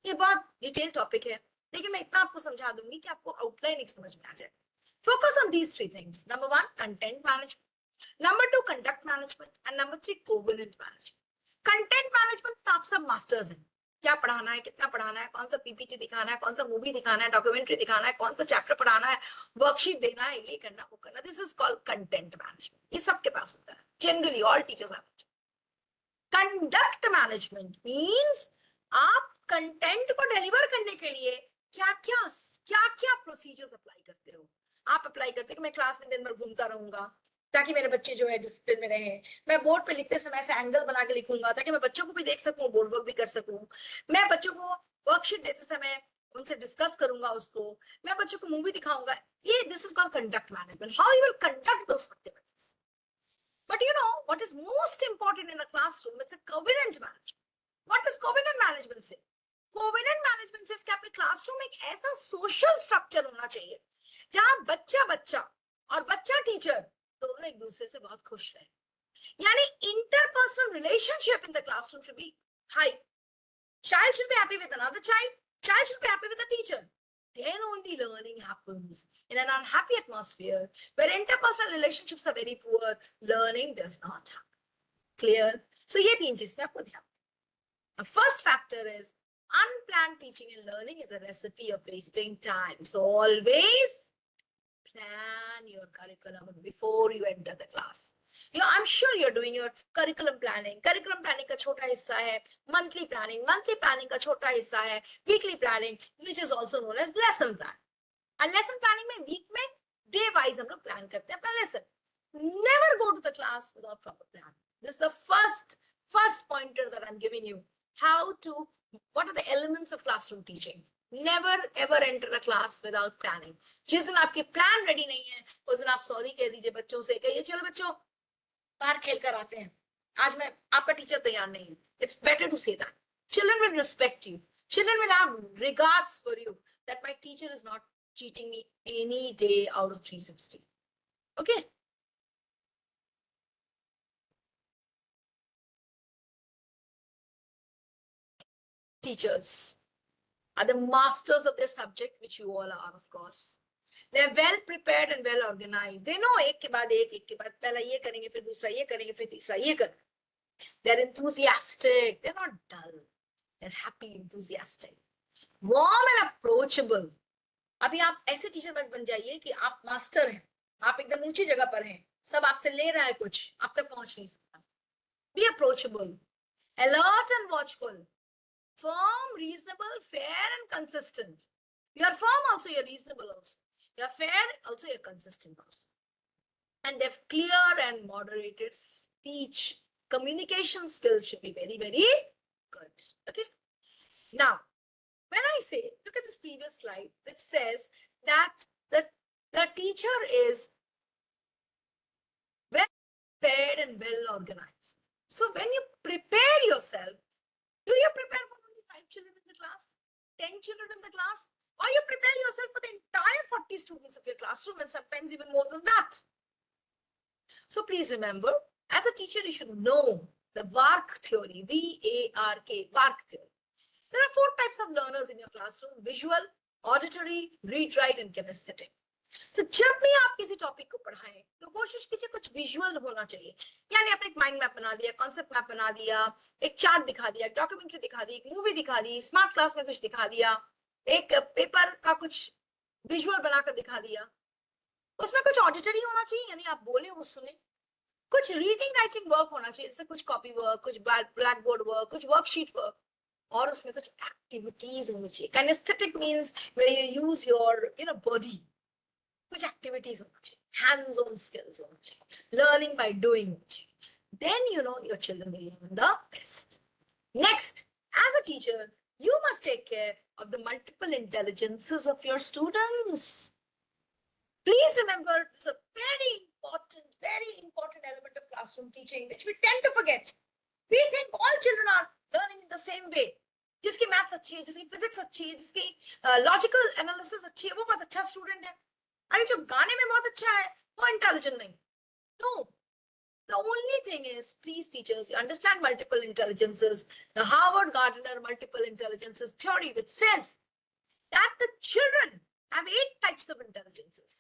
ये बहुत detail topic है, लेकिन मैं इतना आपको समझा दूंगी कि आपको आउटलाइन एक समझ में आ जाए। Focus on these three things. Number one, content management. Number two, conduct management. And number three, covenant management. Content management तो आप सब मास्टर्स हैं, क्या पढ़ाना है, कितना पढ़ाना है, कौन सा पीपीटी दिखाना है, कौन सा मूवी दिखाना है, डॉक्यूमेंट्री दिखाना है, कौन सा चैप्टर पढ़ाना है, वर्कशीट देना है, ये करना वो करना। This is called content management. ये सबके पास होता है, generally all teachers have it. Conduct management means आप कंटेंट को डिलीवर करने के लिए क्या क्या प्रोसीजर्स अप्लाई करते हो। आप अप्लाई करते हो कि मैं क्लास में दिन भर घूमता रहूंगा ताकि मेरे बच्चे जो है डिसिप्लिन में रहे, मैं बोर्ड पे लिखते समय ऐसे एंगल बना के लिखूंगा ताकि मैं बच्चों को भी देख सकूं, बोर्ड वर्क भी कर सकूं, मैं बच्चों को वर्कशीट देते समय उनसे डिस्कस करूंगा उसको, मैं बच्चों को मूवी दिखाऊंगा। ये this is called conduct management, how you will conduct those activities. But you know what is most important in a classroom? It's a covenant management. What does covenant management say? Covenant management says कि आपके classroom में एक ऐसा social structure होना चाहिए जहां बच्चा बच्चा और बच्चा टीचर दोनों एक दूसरे से बहुत खुश रहे, यानी interpersonal relationship in the classroom should be high. Child should be happy with another child. Child should be happy with the teacher. Then only learning happens. In an unhappy atmosphere where interpersonal relationships are very poor, learning does not happen. Clear? So ये तीन चीज में आपको ध्यान। The first factor is unplanned teaching and learning is a recipe of wasting time. So always plan your curriculum before you enter the class. I'm sure you're doing your curriculum planning. Curriculum planning का छोटा हिस्सा है monthly planning. Monthly planning का छोटा हिस्सा है weekly planning, which is also known as lesson plan. And lesson planning में week में day wise हम लोग plan करते हैं अपना lesson. Never go to the class without proper plan. This is the first pointer that I'm giving you. What are the elements of classroom teaching? Never ever enter a class without planning. जिस दिन आपके plan ready नहीं है, उस दिन आप sorry कह दीजिए बच्चों से, कहिए चलो बच्चों बाहर खेल कर आते हैं, आज मैं आपका टीचर तैयार नहीं है। It's better to say that. Children will respect you. Children will have regards for you that my teacher is not cheating me any day out of 360. Okay? Teachers are the masters of their subject, which you all are, of course. They are well prepared and well organized. They know एक के बाद पहला ये करेंगे, फिर दूसरा ये करेंगे, फिर तीसरा ये करेंगे. They are enthusiastic. They are not dull. and happy, enthusiastic, warm and approachable. अभी आप ऐसे टीचर मत बन जाइए कि आप मास्टर हैं, आप एकदम ऊंची जगह पर हैं, सब आपसे ले रहा है कुछ, आप तक पहुंच नहीं सकता. Be approachable, alert and watchful, firm, reasonable, fair and consistent. You are firm also, you are reasonable also. You are fair also, you are consistent also. And they have clear and moderated speech. Communication skills should be very, very good. Okay. Now, when I say, look at this previous slide, which says that the teacher is well prepared and well organized. So when you prepare yourself, do you prepare for only 5 children in the class, 10 children in the class, or you prepare yourself for the entire 40 students of your classroom and sometimes even more than that? So please remember, as a teacher, you should know the VARK theory, V-A-R-K, VARK theory. There are 4 types of learners in your classroom: visual, auditory, read, write, and kinesthetic. तो जब भी आप किसी topic को पढ़ाएं तो कोशिश कीजिए कुछ विजुअल होना चाहिए. यानी आपने एक माइंड मैप बना दिया, कॉन्सेप्ट मैप बना दिया, एक चार्ट दिखा दिया, एक डॉक्यूमेंट्री दिखा दी, एक मूवी दिखा दी, स्मार्ट क्लास में कुछ दिखा दिया, एक पेपर का कुछ विजुअल बनाकर दिखा दिया. उसमें कुछ ऑडिटरी होना चाहिए, यानी आप बोले वो सुने. कुछ रीडिंग राइटिंग वर्क होना चाहिए, जैसे कुछ कॉपी वर्क, कुछ ब्लैक बोर्ड वर्क, कुछ वर्कशीट वर्क, और उसमें कुछ एक्टिविटीज होनी चाहिए. Kinesthetic means where you use your body. कुछ एक्टिविटीज होना चाहिए, hands on skills होना चाहिए, learning by doing होना चाहिए. Then your children will learn the best. Next, as a teacher, you must take care of the multiple intelligences of your students. Please remember, this is a very important element of classroom teaching, which we tend to forget. We think all children are learning in the same way. जिसकी maths अच्छी है, जिसकी physics अच्छी है, जिसकी logical analysis अच्छी है, वो बहुत अच्छा स्टूडेंट है. अरे जो गाने में बहुत अच्छा है वो इंटेलिजेंट नहीं. No. The only thing is, please teachers, you understand multiple intelligences. The Harvard Gardner multiple intelligences theory, which says that the children have 8 types of intelligences.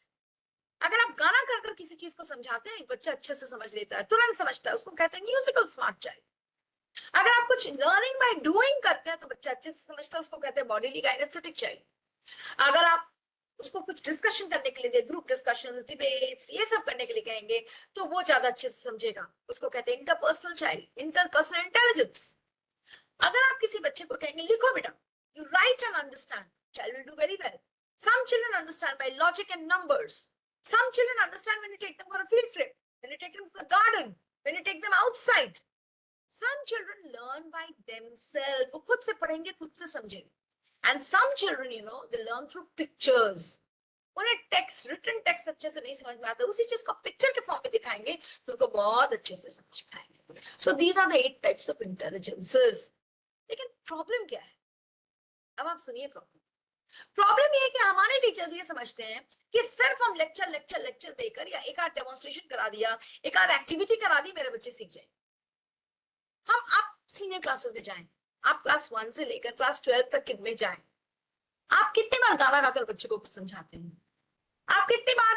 अगर आप गाना कर कर किसी चीज को समझाते हैं, एक बच्चा अच्छे से समझ लेता है, तुरंत समझता है, उसको कहते हैं म्यूजिकल स्मार्ट चाइल्ड. अगर आप कुछ लर्निंग बाय डूइंग करते हैं तो बच्चा अच्छे से समझता है, उसको कहते हैं बॉडीली काइनेस्थेटिक चाइल्ड. अगर आप उसको कुछ डिस्कशन करने के लिए, ग्रुप डिस्कशंस, डिबेट्स, ये सब करने के लिए कहेंगे तो वो ज्यादा अच्छे से समझेगा, उसको कहते हैं इंटरपर्सनल चाइल्ड, इंटरपर्सनल इंटेलिजेंस. अगर आप किसी बच्चे को कहेंगे लिखो बेटा, you right and understand, child will do very well. Some children understand by logic and numbers. Some children understand when you take them for a field trip, when you take them to the garden, when you take them outside. Some children learn by themselves. वो खुद से पढ़ेंगे, खुद से समझेंगे. And some children, they learn through pictures. उन्हें text, written text अच्छे से नहीं समझ में आता, उसी चीज को पिक्चर के फॉर्म में दिखाएंगे तो उनको बहुत अच्छे से समझ में आएंगे. So these are the 8 types of intelligences. लेकिन प्रॉब्लम क्या है? अब आप सुनिए प्रॉब्लम ये है कि हमारे टीचर्स ये समझते हैं कि सिर्फ हम लेक्चर देकर या एक आध डेमोन्स्ट्रेशन करा दिया, एक आध एक्टिविटी करा दी, मेरे बच्चे सीख जाए. आप सीनियर क्लासेस में जाएं, आप क्लास 1 से लेकर क्लास 12 तक में जाएं, आप कितनी बार गाना गाकर बच्चों को समझाते हैं? आप कितनी बार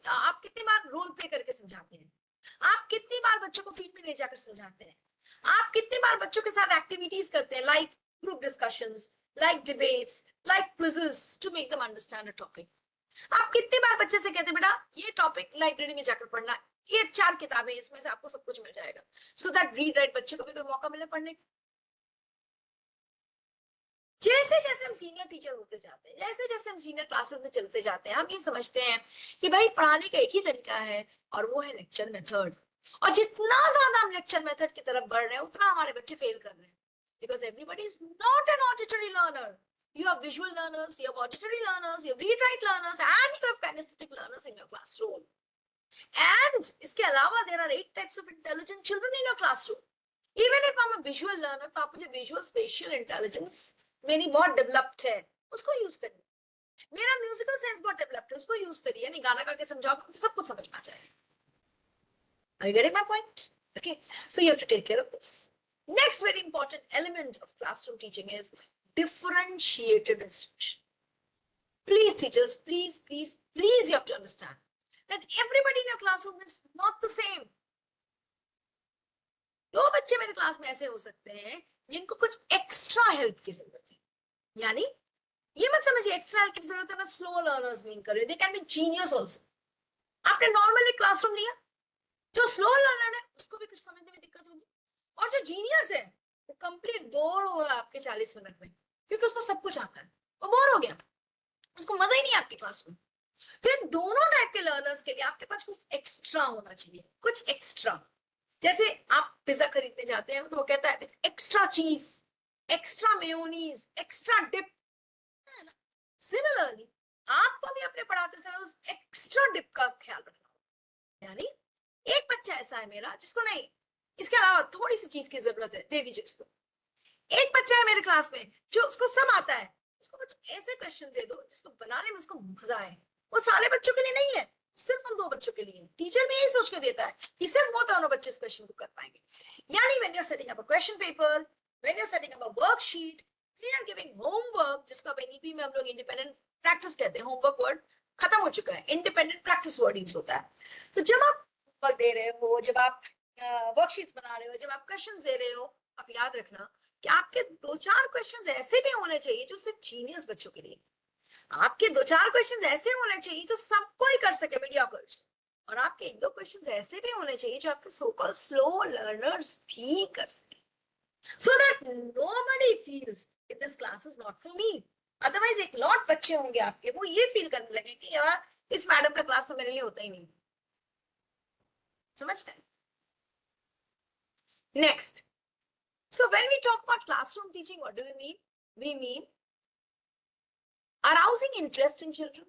आप कितनी बार रोल प्ले करके समझाते हैं? आप कितनी बार बच्चों को फील्ड में ले जाकर समझाते हैं? आप कितनी बार बच्चों के साथ एक्टिविटीज करते हैं, like group discussions, like debates, like quizzes, to make them understand a topic? आप कितनी बार बच्चे से कहते हैं बेटा ये टॉपिक लाइब्रेरी में जाकर पढ़ना, ये 4 किताबें, इसमें से आपको सब कुछ मिल जाएगा, सो दैट रीड राइट बच्चे को भी कोई मौका मिले पढ़ने का. जैसे जैसे हम सीनियर टीचर होते जाते हैं, जैसे जैसे हम सीनियर क्लासेस में चलते जाते हैं, हम ये समझते हैं कि भाई पढ़ाने का एक ही तरीका है और वो है लेक्चर मेथड. और जितना ज्यादा हम लेक्चर मेथड की तरफ बढ़ रहे हैं उतना हमारे बच्चे फेल कर रहे हैं. Because everybody is not an auditory learner. You have visual learners, you have auditory learners, you have read write learners, and you have kinesthetic learners in your classroom. And इसके अलावा there are 8 types of intelligent children in your classroom. Even if I'm a visual learner, तो आप मुझे visual spatial intelligence मेरी बहुत developed है, उसको use करिए. मेरा म्यूजिकल सेंस बहुत डेवलप्ड है, उसको यूज करिए. यानी गाना गा के समझाओ तो सब कुछ समझ में आ जाएगा. Are you getting my point? Okay, so you have to take care of this. Next very important element of classroom teaching is differentiated instruction. Please teachers, please you have to understand that everybody in your classroom is not the same. 2 बच्चे मेरे class में ऐसे हो सकते हैं जिनको कुछ extra help की जरूरत है। यानी ये मत समझिए एक्स्ट्रा हेल्प की जरूरत है मैं स्लो लर्नर्स मीन कर रही हूँ, they can be genius also. आपने नॉर्मली क्लासरूम लिया, जो स्लो लर्नर है उसको भी कुछ समझने में दिक्कत होगी, और जो जीनियस है वो कंप्लीट बोर होगा आपके 40 मिनट में, क्योंकि उसको सब कुछ आता है, वो बोर हो गया, उसको मजा ही नहीं आपकी क्लास में। तो इन दोनों टाइप के लर्नर्स के लिए आपके पास कुछ एक्स्ट्रा होना चाहिए, कुछ एक्स्ट्रा। जैसे आप पिज्जा खरीदने जाते हैं तो वो कहता है एक्स्ट्रा चीज, एक्स्ट्रा मेयोनीज, एक्स्ट्रा डिप, है ना। सिमिलरली आपको भी अपने पढ़ाते समय उस एक्स्ट्रा डिप का ख्याल रखना होगा। यानी एक बच्चा ऐसा है मेरा जिसको नहीं, इसके अलावा थोड़ी सी चीज की जरूरत है, दे दीजिए उसको। एक बच्चा है मेरे क्लास में जो उसको सब आता है, उसको कुछ ऐसे क्वेश्चन दे दो जिसको बनाने में उसको मजा आए। वो सारे बच्चों के लिए नहीं है, सिर्फ उन 2 बच्चों के लिए। टीचर भी यही सोच के देता है कि सिर्फ वो दोनों बच्चे इस क्वेश्चन को कर पाएंगे। यानी when you are setting up a question paper, when you are setting up a worksheet, when you are giving homework, जिसको अब एनईपी में हम लोग इंडिपेंडेंट प्रैक्टिस कहते हैं, होमवर्क वर्ड खत्म हो चुका है, इंडिपेंडेंट प्रैक्टिस वर्ड यूज होता है। तो जब आप होमवर्क दे रहे हो, जब आप वर्कशीट्स बना रहे हो, जब आप क्वेश्चन दे रहे हो, आप याद रखना कि आपके 2-4 क्वेश्चंस ऐसे भी होने चाहिए जो सिर्फ जीनियस बच्चों के लिए, आपके 2-4 क्वेश्चंस ऐसे होने चाहिए जो सबको ही कर सके मीडियोकर्स, और आपके 1-2 क्वेश्चंस ऐसे भी होने चाहिए जो आपके सो कॉल्ड स्लो लर्नर्स भी कर सके, so that nobody feels this class is not for me. Otherwise एक लॉट बच्चे होंगे आपके, वो ये फील करने लगे कि यार इस मैडम का क्लास तो मेरे लिए होता ही नहीं। समझ रहे? Next, so when we talk about classroom teaching, what do we mean? We mean arousing interest in children,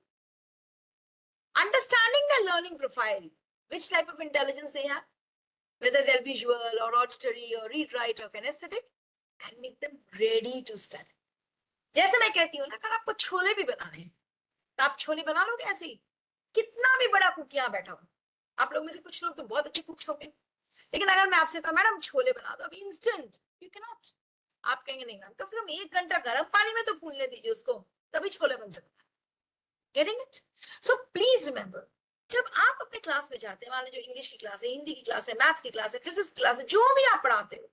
understanding their learning profile, which type of intelligence they have, whether they're visual or auditory or read write or kinesthetic, and make them ready to study. जैसे मैं कहती हूँ ना, अगर आपको छोले भी बनाने हैं तो आप छोले बना लोगे ऐसे ही, कितना भी बड़ा कुक यहाँ बैठा हो। आप लोग में से कुछ लोग तो बहुत अच्छे कुक्स होंगे, लेकिन अगर मैं आपसे कहूँ मैडम छोले बना दो अभी इंस्टेंट, यू कैन नॉट। आप कहेंगे नहीं मैम, कम से कम 1 घंटा गर्म पानी में तो भूनने दीजिए उसको, तभी छोले बन सकता है। Getting it? So please remember, जब आप अपने क्लास में जाते हैं, मान लीजिए इंग्लिश की क्लास है, हिंदी की क्लास है, मैथ्स की क्लास है, फिजिक्स की क्लास है, जो भी आप पढ़ाते हो,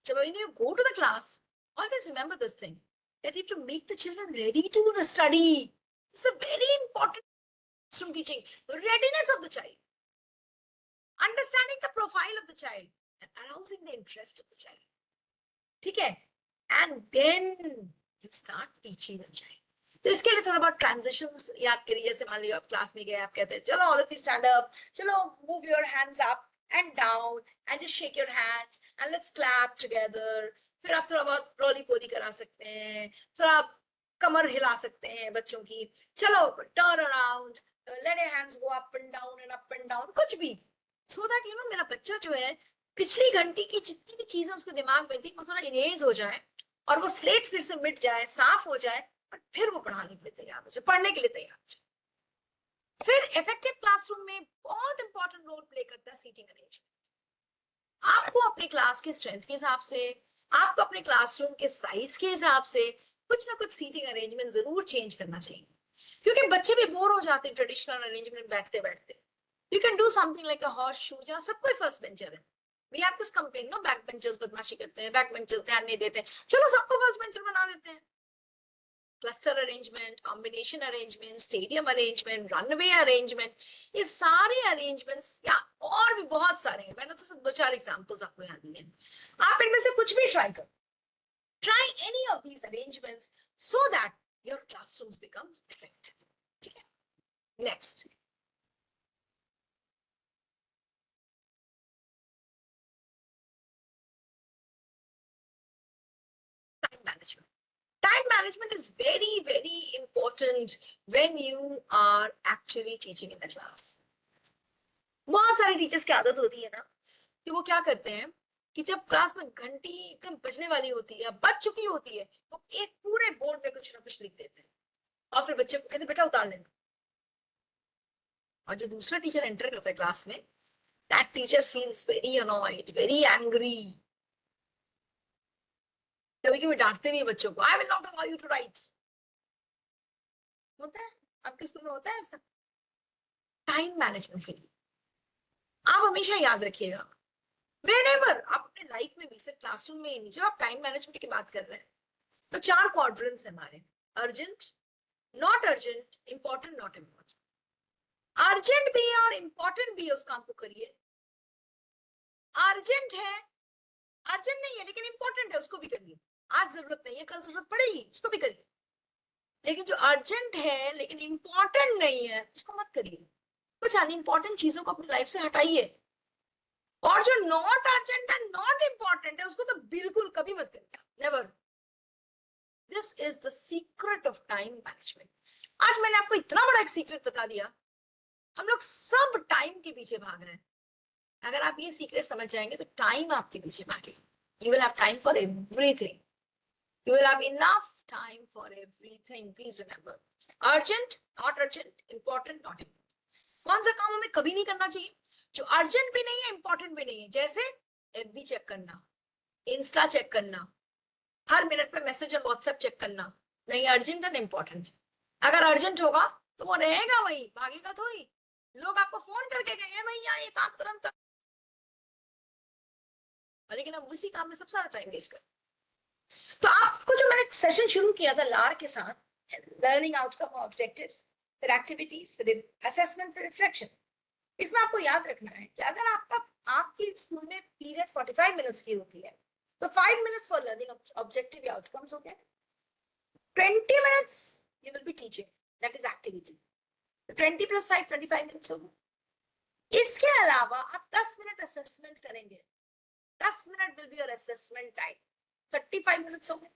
जब you go to the class, always remember this thing, that you have to make the children ready to study. It's a very important from teaching, the readiness of the child, understanding the profile of the child and arousing the interest of the child. ठीक है? And then you start teaching the child. तो इसके लिए थोड़ा बहुत transitions याद करिए। जैसे मान लीजिए आप क्लास में गए, आप कहते हैं चलो all of you stand up, चलो move your hands up and down and just shake your hands and let's clap together. फिर आप थोड़ा बहुत रोली पोली करा सकते हैं, थोड़ा कमर हिला सकते हैं बच्चों की, चलो turn around, let your hands go up and down, कुछ भी, सो दैट यू नो मेरा बच्चा जो है पिछली घंटे की जितनी भी चीजें उसके दिमाग में थी वो थोड़ा इरेज हो जाए और वो स्लेट फिर से मिट जाए, साफ हो जाए, और फिर वो पढ़ाने के लिए तैयार हो जाए, पढ़ने के लिए तैयार हो जाए। फिर इफेक्टिव क्लासरूम में बहुत इंपॉर्टेंट रोल प्ले करता है सीटिंग अरेंजमेंट। आपको अपनी क्लास के स्ट्रेंथ के हिसाब से, आपको अपने क्लासरूम के साइज के हिसाब से कुछ ना कुछ सीटिंग अरेंजमेंट जरूर चेंज करना चाहिए, क्योंकि बच्चे भी बोर हो जाते हैं ट्रेडिशनल अरेंजमेंट बैठते बैठते। You can do something like a horse shoe, जहां सब कोई फर्स्ट बेंचर है। We have this complaint, no, back benchers बदमाशी करते हैं, बैक बेंचर्स ध्यान नहीं देते, चलो सबको फर्स्ट बेंचर बना देते हैं। Cluster arrangement, combination arrangement, stadium arrangement, runway arrangement, ये सारे अरेंजमेंट्स या और भी बहुत सारे हैं, मैंने तो सिर्फ 2-4 एग्जांपल्स आपको यहाँ दिए हैं। आप इनमें से कुछ भी ट्राई करो, try any of these arrangements so that your classrooms becomes effective. ठीक है, next, time management. Time management is very, very important when you are actually teaching in the class. बहुत सारे टीचर्स की आदत होती है ना कि वो क्या करते हैं कि जब क्लास में घंटी एकदम बजने वाली होती है, बज चुकी होती है, वो एक पूरे बोर्ड पे कुछ ना कुछ लिख देते हैं और फिर बच्चे को कहते बेटा उतार लेना। और जो दूसरा टीचर एंटर करता है क्लास में, that teacher feels very annoyed, very angry, कभी कभी डांटते भी बच्चों को, I will not allow you to write. होता है आपके स्कूल में, होता है ऐसा? टाइम मैनेजमेंट के लिए आप हमेशा याद रखिएगा Whenever आप अपने लाइफ में भी, सिर्फ क्लासरूम में ही नहीं, जब आप टाइम मैनेजमेंट की बात कर रहे हैं तो 4 क्वाड्रेंट्स हमारे, urgent, not urgent, important, not important. Urgent भी है और इंपॉर्टेंट भी है, उस काम को करिए। अर्जेंट है, अर्जेंट नहीं है लेकिन इंपॉर्टेंट है, उसको भी करिए। आज जरूरत नहीं है, कल जरूरत पड़ेगी, उसको भी करिए। लेकिन जो अर्जेंट है लेकिन इंपॉर्टेंट नहीं है, उसको मत करिए। कुछ अनइम्पॉर्टेंट चीजों को अपनी लाइफ से हटाइए। और जो नॉट अर्जेंट है, नॉट इंपॉर्टेंट है, उसको तो बिल्कुल कभी मत करिए, never. This is the secret of time management. आज मैंने आपको इतना बड़ा एक सीक्रेट बता दिया। हम लोग सब टाइम के पीछे भाग रहे हैं। अगर आप ये सीक्रेट समझ जाएंगे तो टाइम आपके पीछे भागेगा। You will have time for everything, you will have enough time for everything. Please remember, urgent, not urgent, important, not important. कौन सा काम हमें कभी नहीं करना चाहिए? जो अर्जेंट भी नहीं है, इंपॉर्टेंट भी नहीं है। जैसे एफबी चेक करना, इंस्टा चेक करना, हर मिनट में मैसेज और व्हाट्सएप चेक करना, नहीं अर्जेंट एंड इंपॉर्टेंट। अगर अर्जेंट होगा तो वो रहेगा वही, भागेगा थोड़ी। लोग आपको फोन करके कहेंगे भैया ये काम तुरंत कर, लेकिन अब उसी काम में सबसे ज्यादा टाइम वेस्ट कर। तो आपको जो मैंने सेशन शुरू किया था लार के साथ, लर्निंग आउटकम, ऑब्जेक्टिव्स, फिर एक्टिविटीज, फिर असेसमेंट, फिर रिफ्लेक्शन, इसमें आपको याद रखना है कि अगर आपकी स्कूल में पीरियड 45 मिनट्स की होती है तो 5 मिनट्स फॉर लर्निंग ऑब्जेक्टिव या आउटकम्स हो गए, 20 minutes you will be teaching, that is activity. 20 plus 5 25 minutes हो गए। इसके अलावा आप 10 मिनट असेसमेंट करेंगे, 10 minute will be your assessment time, 35 minutes हो गए।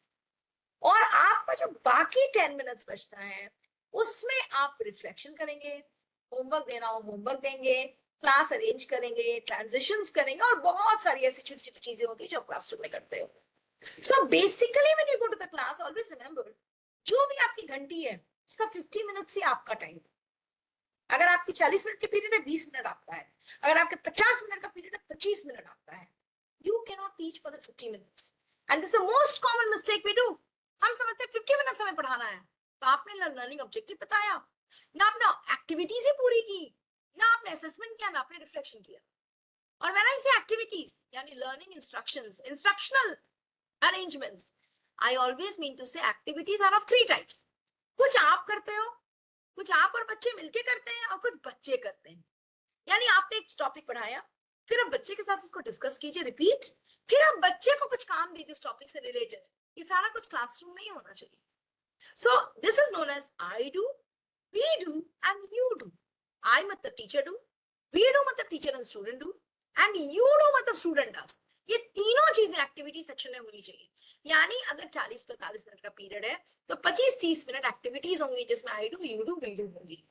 और आपका जो बाकी 10 मिनट्स बचता है उसमें आप रिफ्लेक्शन करेंगे, होमवर्क देना हो होमवर्क देंगे, क्लास अरेंज करेंगे, ट्रांजिशंस करेंगे, और बहुत सारी ऐसी छोटी छोटी चीजें होती है जो क्लासरूम में करते हो। So basically when you go to the class, always remember, जो भी आपकी घंटी है उसका 50 मिनट ही आपका टाइम। अगर आपकी 40 मिनट की पीरियड है, 20 मिनट आपका है। अगर आपके 50 मिनट का पीरियड है, 25 मिनट आपका है। You can not teach for the 50 minutes, and this is the most common mistake we do. हम समझते हैं 50 मिनट्स हमें पढ़ाना है, तो आपने ना लर्निंग ऑब्जेक्टिव बताया, ना आपने एक्टिविटीज ही पूरी की, ना आपने असेसमेंट किया, ना आपने रिफ्लेक्शन किया। और व्हेन आई से एक्टिविटीज यानी learning instructions, instructional arrangements, I always mean to say activities are of 3 types. कुछ आप करते हो, कुछ आप और बच्चे मिलके करते हैं, और कुछ बच्चे करते हैं। यानी आपने एक टॉपिक पढ़ाया, फिर आप बच्चे के साथ उसको डिस्कस कीजिए, रिपीट, फिर आप बच्चे को कुछ काम दीजिए उस टॉपिक से रिलेटेड। ये सारा कुछ क्लासरूम में ही होना चाहिए। So this is known as I do, we do and you do. I मतलब टीचर डू, वी डू मतलब teacher and student do, and you do मतलब स्टूडेंट डज। ये तीनों चीजें एक्टिविटी सेक्शन में होनी चाहिए। यानी अगर 40-45 मिनट का पीरियड है तो 25-30 मिनट एक्टिविटीज होंगी जिसमें I do, you do, we do होंगी।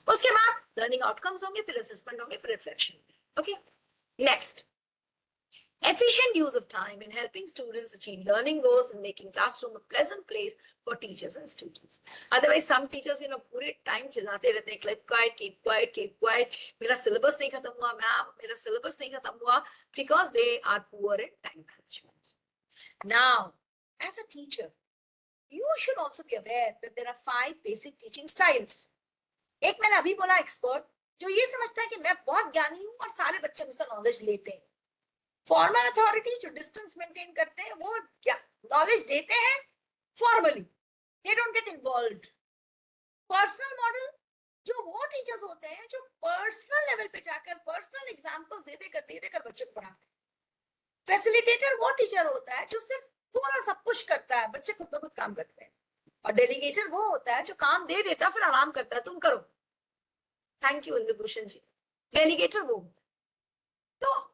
उसके बाद लर्निंग आउटकम्स होंगे, फिर असेसमेंट होंगे, फिर reflection. Okay, next, efficient use of time in helping students achieve learning goals and making classroom a pleasant place for teachers and students. Otherwise, some teachers, पूरे time चिल्लाते रहते हैं, keep quiet, keep quiet, keep quiet. मेरा syllabus नहीं खत्म हुआ ma'am, मेरा syllabus नहीं खत्म हुआ, because they are poor in time management. Now, as a teacher, you should also be aware that there are 5 basic teaching styles. एक मैंने अभी बोला एक्सपर्ट, जो ये समझता है कि मैं बहुत ज्ञानी हूँ और सारे बच्चे मुझसे नॉलेज लेते हैं। फॉर्मल अथॉरिटी जो डिस्टेंस मेंटेन करते हैं, वो क्या नॉलेज देते हैं formally, they don't get involved. Personal model, जो वो टीचर्स होते हैं जो पर्सनल लेवल पे जाकर पर्सनल एग्जांपल्स दे देकर बच्चों को पढ़ाते हैं। फैसिलिटेटर वो टीचर होता है जो सिर्फ थोड़ा सा पुश करता है, बच्चे खुद ब खुद काम करते हैं। और डेलीगेटर वो होता है जो काम दे देता फिर आराम करता है, तुम करो। Thank you Indubhushan ji. Delegator वो होता है। तो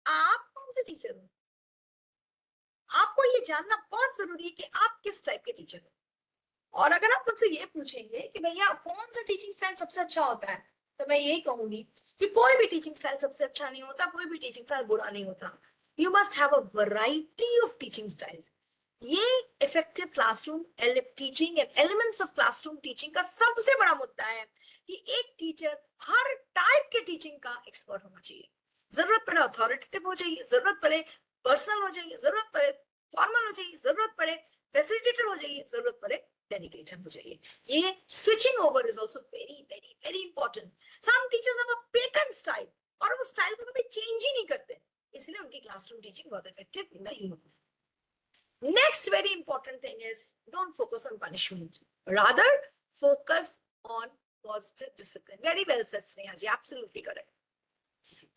आप कौन से टीचर हो? आपको ये जानना बहुत जरूरी है कि आप किस टाइप के टीचर हो। और अगर आप मुझसे ये पूछेंगे कि भैया कौन सा टीचिंग स्टाइल सबसे अच्छा होता है, तो मैं यही कहूंगी कि कोई भी टीचिंग स्टाइल सबसे अच्छा नहीं होता, कोई भी टीचिंग स्टाइल बुरा नहीं होता। You must have a variety of teaching styles. ये effective classroom teaching and elements of classroom teaching का सबसे बड़ा मुद्दा है कि एक टीचर हर टाइप के टीचिंग का एक्सपर्ट होना चाहिए। जरूरत पड़े अथॉरिटेटिव हो जाइए, जरूरत पड़े पर्सनल हो जाइए, जरूरत पड़े फॉर्मल हो जाइए, जरूरत पड़े फैसिलिटेटर हो जाइए, जरूरत पड़े डेडिकेटेड हो जाइए। ये switching over is also very very very important. Some teachers have a patent style और वो स्टाइल को कभी चेंज ही नहीं करते, इसलिए उनकी क्लासरूम टीचिंग बहुत इफेक्टिव नहीं होती। Next very important thing is don't focus on punishment, rather focus on positive discipline. Very well said Sneha ji, absolutely correct.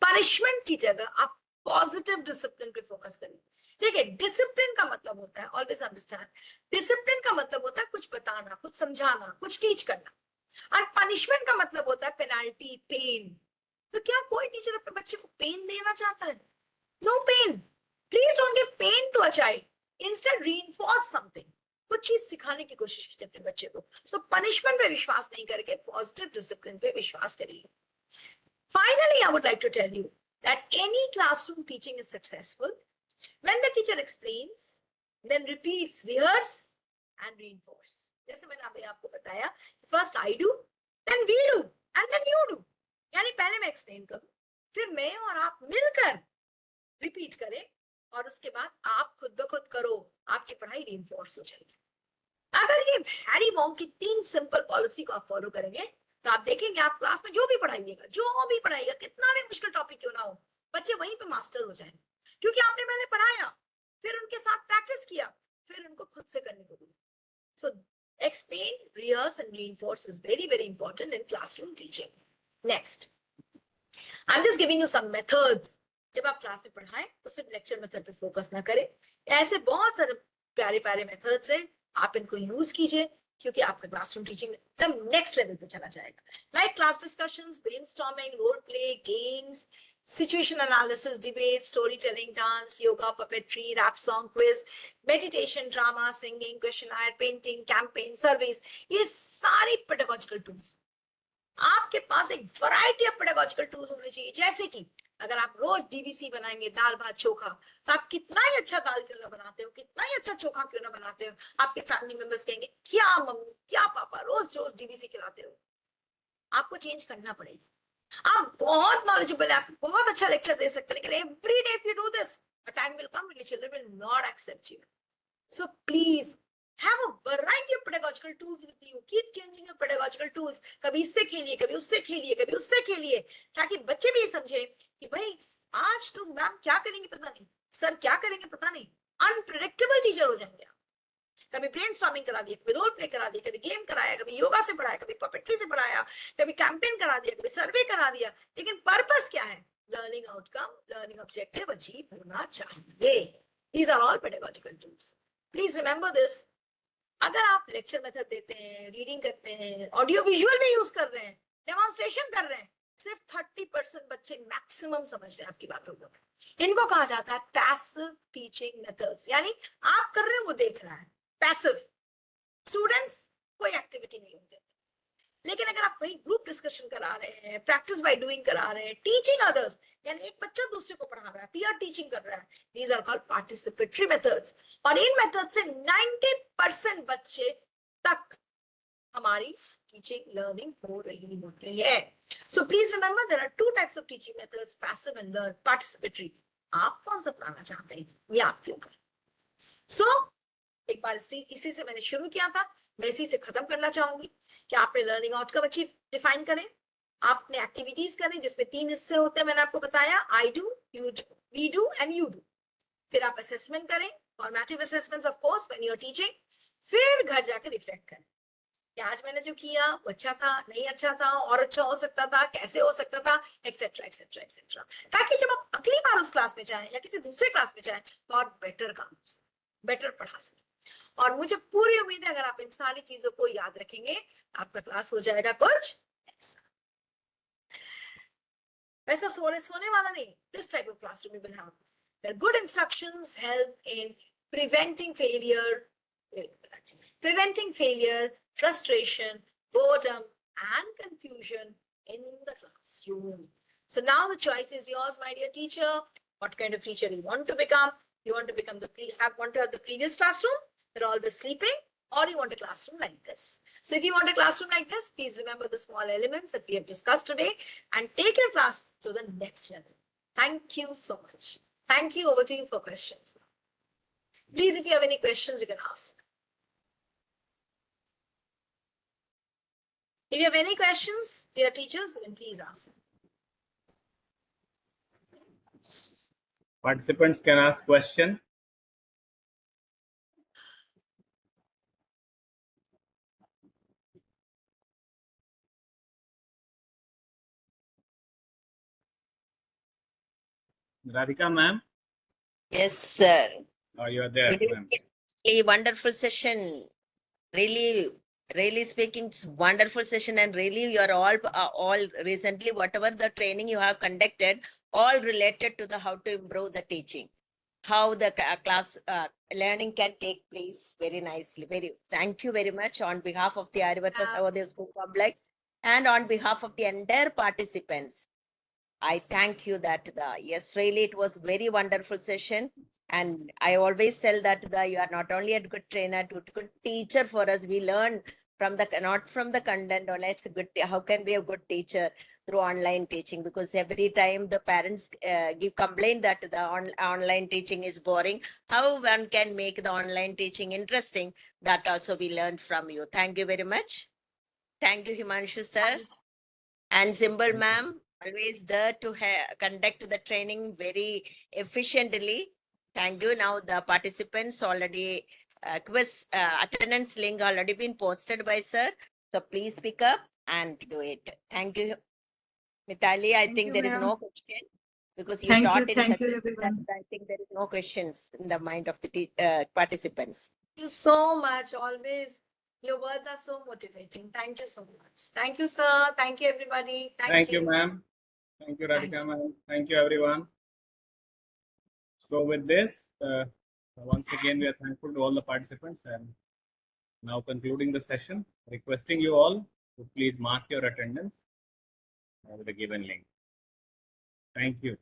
Punishment की जगह आप पॉजिटिव डिसिप्लिन पे फोकस करिए। देखिए, डिसिप्लिन का मतलब होता है, ऑलवेज अंडरस्टैंड, डिसिप्लिन का मतलब होता है कुछ बताना, कुछ समझाना, कुछ टीच करना। और पनिशमेंट का मतलब होता है पेनाल्टी, पेन। तो क्या कोई टीचर अपने बच्चे को पेन देना चाहता है? No pen. Please don't give pen to a child, instead reinforce something. कुछ चीज सिखाने की कोशिश कीजिए अपने बच्चे को। सो पनिशमेंट पे विश्वास नहीं करके पॉजिटिव डिसिप्लिन पे विश्वास करिए। Finally, I would like to tell you that any classroom teaching is successful when the teacher explains, then repeats, rehearse, and reinforce. जैसे मैंने अभी आपको बताया, first I do, then we do, and then you do. यानी पहले मैं explain करूं, फिर मैं और आप मिलकर repeat करें, और उसके बाद आप खुद ब खुद करो, आपकी पढ़ाई reinforce हो जाएगी। अगर ये हैरी वॉन्ग की 3 सिंपल पॉलिसी को आप फॉलो करेंगे, तो आप देखेंगे आप क्लास में जो भी पढ़ाइएगा, कितना भी मुश्किल टॉपिक क्यों ना हो, बच्चे वहीं पे मास्टर हो जाएंगे, क्योंकि आपने पहले पढ़ाया, फिर उनके साथ प्रैक्टिस किया, फिर उनको खुद से करने को दिया। सो explain, rehearse and reinforce is very very important in classroom teaching. Next, I'm just giving you some methods. जब आप क्लास में पढ़ाएं तो सिर्फ लेक्चर मेथड पे फोकस ना करें, ऐसे बहुत सारे प्यारे प्यारे मेथड्स हैं, आप इनको यूज कीजिए, क्योंकि आपका क्लासरूम टीचिंग एकदम नेक्स्ट लेवल पे चला जाएगा। Like class discussions, brainstorming, role play, games, situation analysis, debate, story telling, dance, yoga, puppetry, rap song, quiz, meditation, drama, singing, questioner, painting, campaign, service, ये सारी पेडागोजिकल टूल्स। आपके पास एक वैरायटी ऑफ पेडागोजिकल टूल्स होने चाहिए। जैसे कि अगर आप रोज डीबीसी बनाएंगे, दाल भात चोखा, तो आप कितना ही अच्छा दाल क्यों ना बनाते हो, कितना ही अच्छा चोखा क्यों ना बनाते हो, आपके फैमिली मेंबर्स कहेंगे क्या मम्मी, क्या पापा, रोज रोज डीबीसी खिलाते हो। आपको चेंज करना पड़ेगा। आप बहुत नॉलेजेबल है, आप बहुत अच्छा लेक्चर दे सकते हैं, लेकिन every day if you do this, a time will come when your children will not accept you. So please have a variety of pedagogical tools with you. Keep changing your pedagogical tools. कभी इससे खेलिए, कभी उससे खेलिए, कभी उससे खेलिए, ताकि बच्चे भी समझे कि भाई आज तो मैम क्या करेंगे पता नहीं, सर क्या करेंगे पता नहीं। अनप्रेडिक्टेबल टीचर हो जाएंगे आप। कभी ब्रेनस्टॉर्मिंग करा दिया, कभी रोल प्ले करा दिया, कभी गेम कराया, कभी योगा से पढ़ाया, कभी पपेट्री से पढ़ाया, कभी कैंपेन करा दिया, कभी सर्वे करा दिया, लेकिन पर्पस क्या है? Learning outcome, learning objective achieve होना चाहिए। These are all pedagogical tools. Please remember this. अगर आप लेक्चर मेथड देते हैं, रीडिंग करते हैं, ऑडियो विजुअल भी यूज कर रहे हैं, डेमोन्स्ट्रेशन कर रहे हैं, सिर्फ 30% बच्चे मैक्सिमम समझ रहे हैं आपकी बातों को। इनको कहा जाता है पैसिव टीचिंग मेथड्स, यानी आप कर रहे हैं वो देख रहा है, पैसिव। स्टूडेंट्स कोई एक्टिविटी नहीं होती, लेकिन अगर आप वही ग्रुप डिस्कशन करा रहे हैं, प्रैक्टिस बाय डूइंग करा रहे हैं, टीचिंग अदर्स, यानी एक बच्चा दूसरे को पढ़ा रहा है, पीयर टीचिंग कर रहा है, these are called participatory methods. और इन मेथड से 90% बच्चे तक हमारी टीचिंग लर्निंग हो रही होती है। So please remember there are 2 types of teaching methods, passive and learn participatory. आप कौन सा पढ़ाना चाहते हैं ये आपके ऊपर। सो एक बार इसी से मैंने शुरू किया था, मैं इसी से खत्म करना चाहूंगी कि आपने लर्निंग आउटकम अचीव डिफाइन करें, आप अपने एक्टिविटीज करें जिसमें 3 हिस्से होते हैं, मैंने आपको बताया, I do, you do, we do and you do. फिर आप असेसमेंट करें, formative assessments of course when you are teaching. फिर घर जाकर रिफ्लेक्ट करें कि आज मैंने जो किया वो अच्छा था, नहीं अच्छा था, और अच्छा हो सकता था, कैसे हो सकता था, एक्सेट्रा एक्सेट्रा एक्सेट्रा, ताकि जब आप अगली बार उस क्लास में जाएं या किसी दूसरे क्लास में जाएं तो और बेटर काम, बेटर पढ़ा सकें। और मुझे पूरी उम्मीद है अगर आप इन सारी चीजों को याद रखेंगे, आपका क्लास हो जाएगा कुछ ऐसा। वैसा सोने वाला नहीं, this type of classroom we will have where good instructions help in preventing failure, frustration, boredom, and confusion in the classroom. So now the choice is yours, my dear teacher. What kind of teacher you want to become? You want to become want to have the previous classroom, they're always sleeping, or you want a classroom like this. So if you want a classroom like this, please remember the small elements that we have discussed today and take your class to the next level. Thank you so much. Thank you. Over to you for questions. Please, if you have any questions, you can ask. If you have any questions, dear teachers, you can please ask. Participants can ask question. Radhika ma'am, Yes, sir. you are there, ma'am. A wonderful session. Really speaking, it's wonderful session, and really you are all recently whatever the training you have conducted, all related to the how to improve the teaching, how the class learning can take place very nicely. Thank you very much on behalf of the Aryabhatta Sahodaya School Complex and on behalf of the entire participants. I thank you yes, really it was very wonderful session. And I always tell that you are not only a good trainer, good teacher for us. We learn from not from the content only. It's a good, how can be a good teacher through online teaching? Because every time the parents give complaint that the online teaching is boring. How one can make the online teaching interesting? That also we learned from you. Thank you very much. Thank you, Himanshu sir. And Symbol ma'am, always there to conduct the training very efficiently. Thank you. Now the participants already quiz attendance link already been posted by sir. So please pick up and do it. Thank you, Mitali. I think there is no question because you taught in such a way that I think there is no questions in the mind of the participants. Thank you so much. Always, your words are so motivating. Thank you so much. Thank you, sir. Thank you, everybody. Thank you, ma'am. Thank you, Radhika ma'am. Thank you, everyone. So with this, once again, we are thankful to all the participants and now concluding the session, requesting you all to please mark your attendance with the given link. Thank you.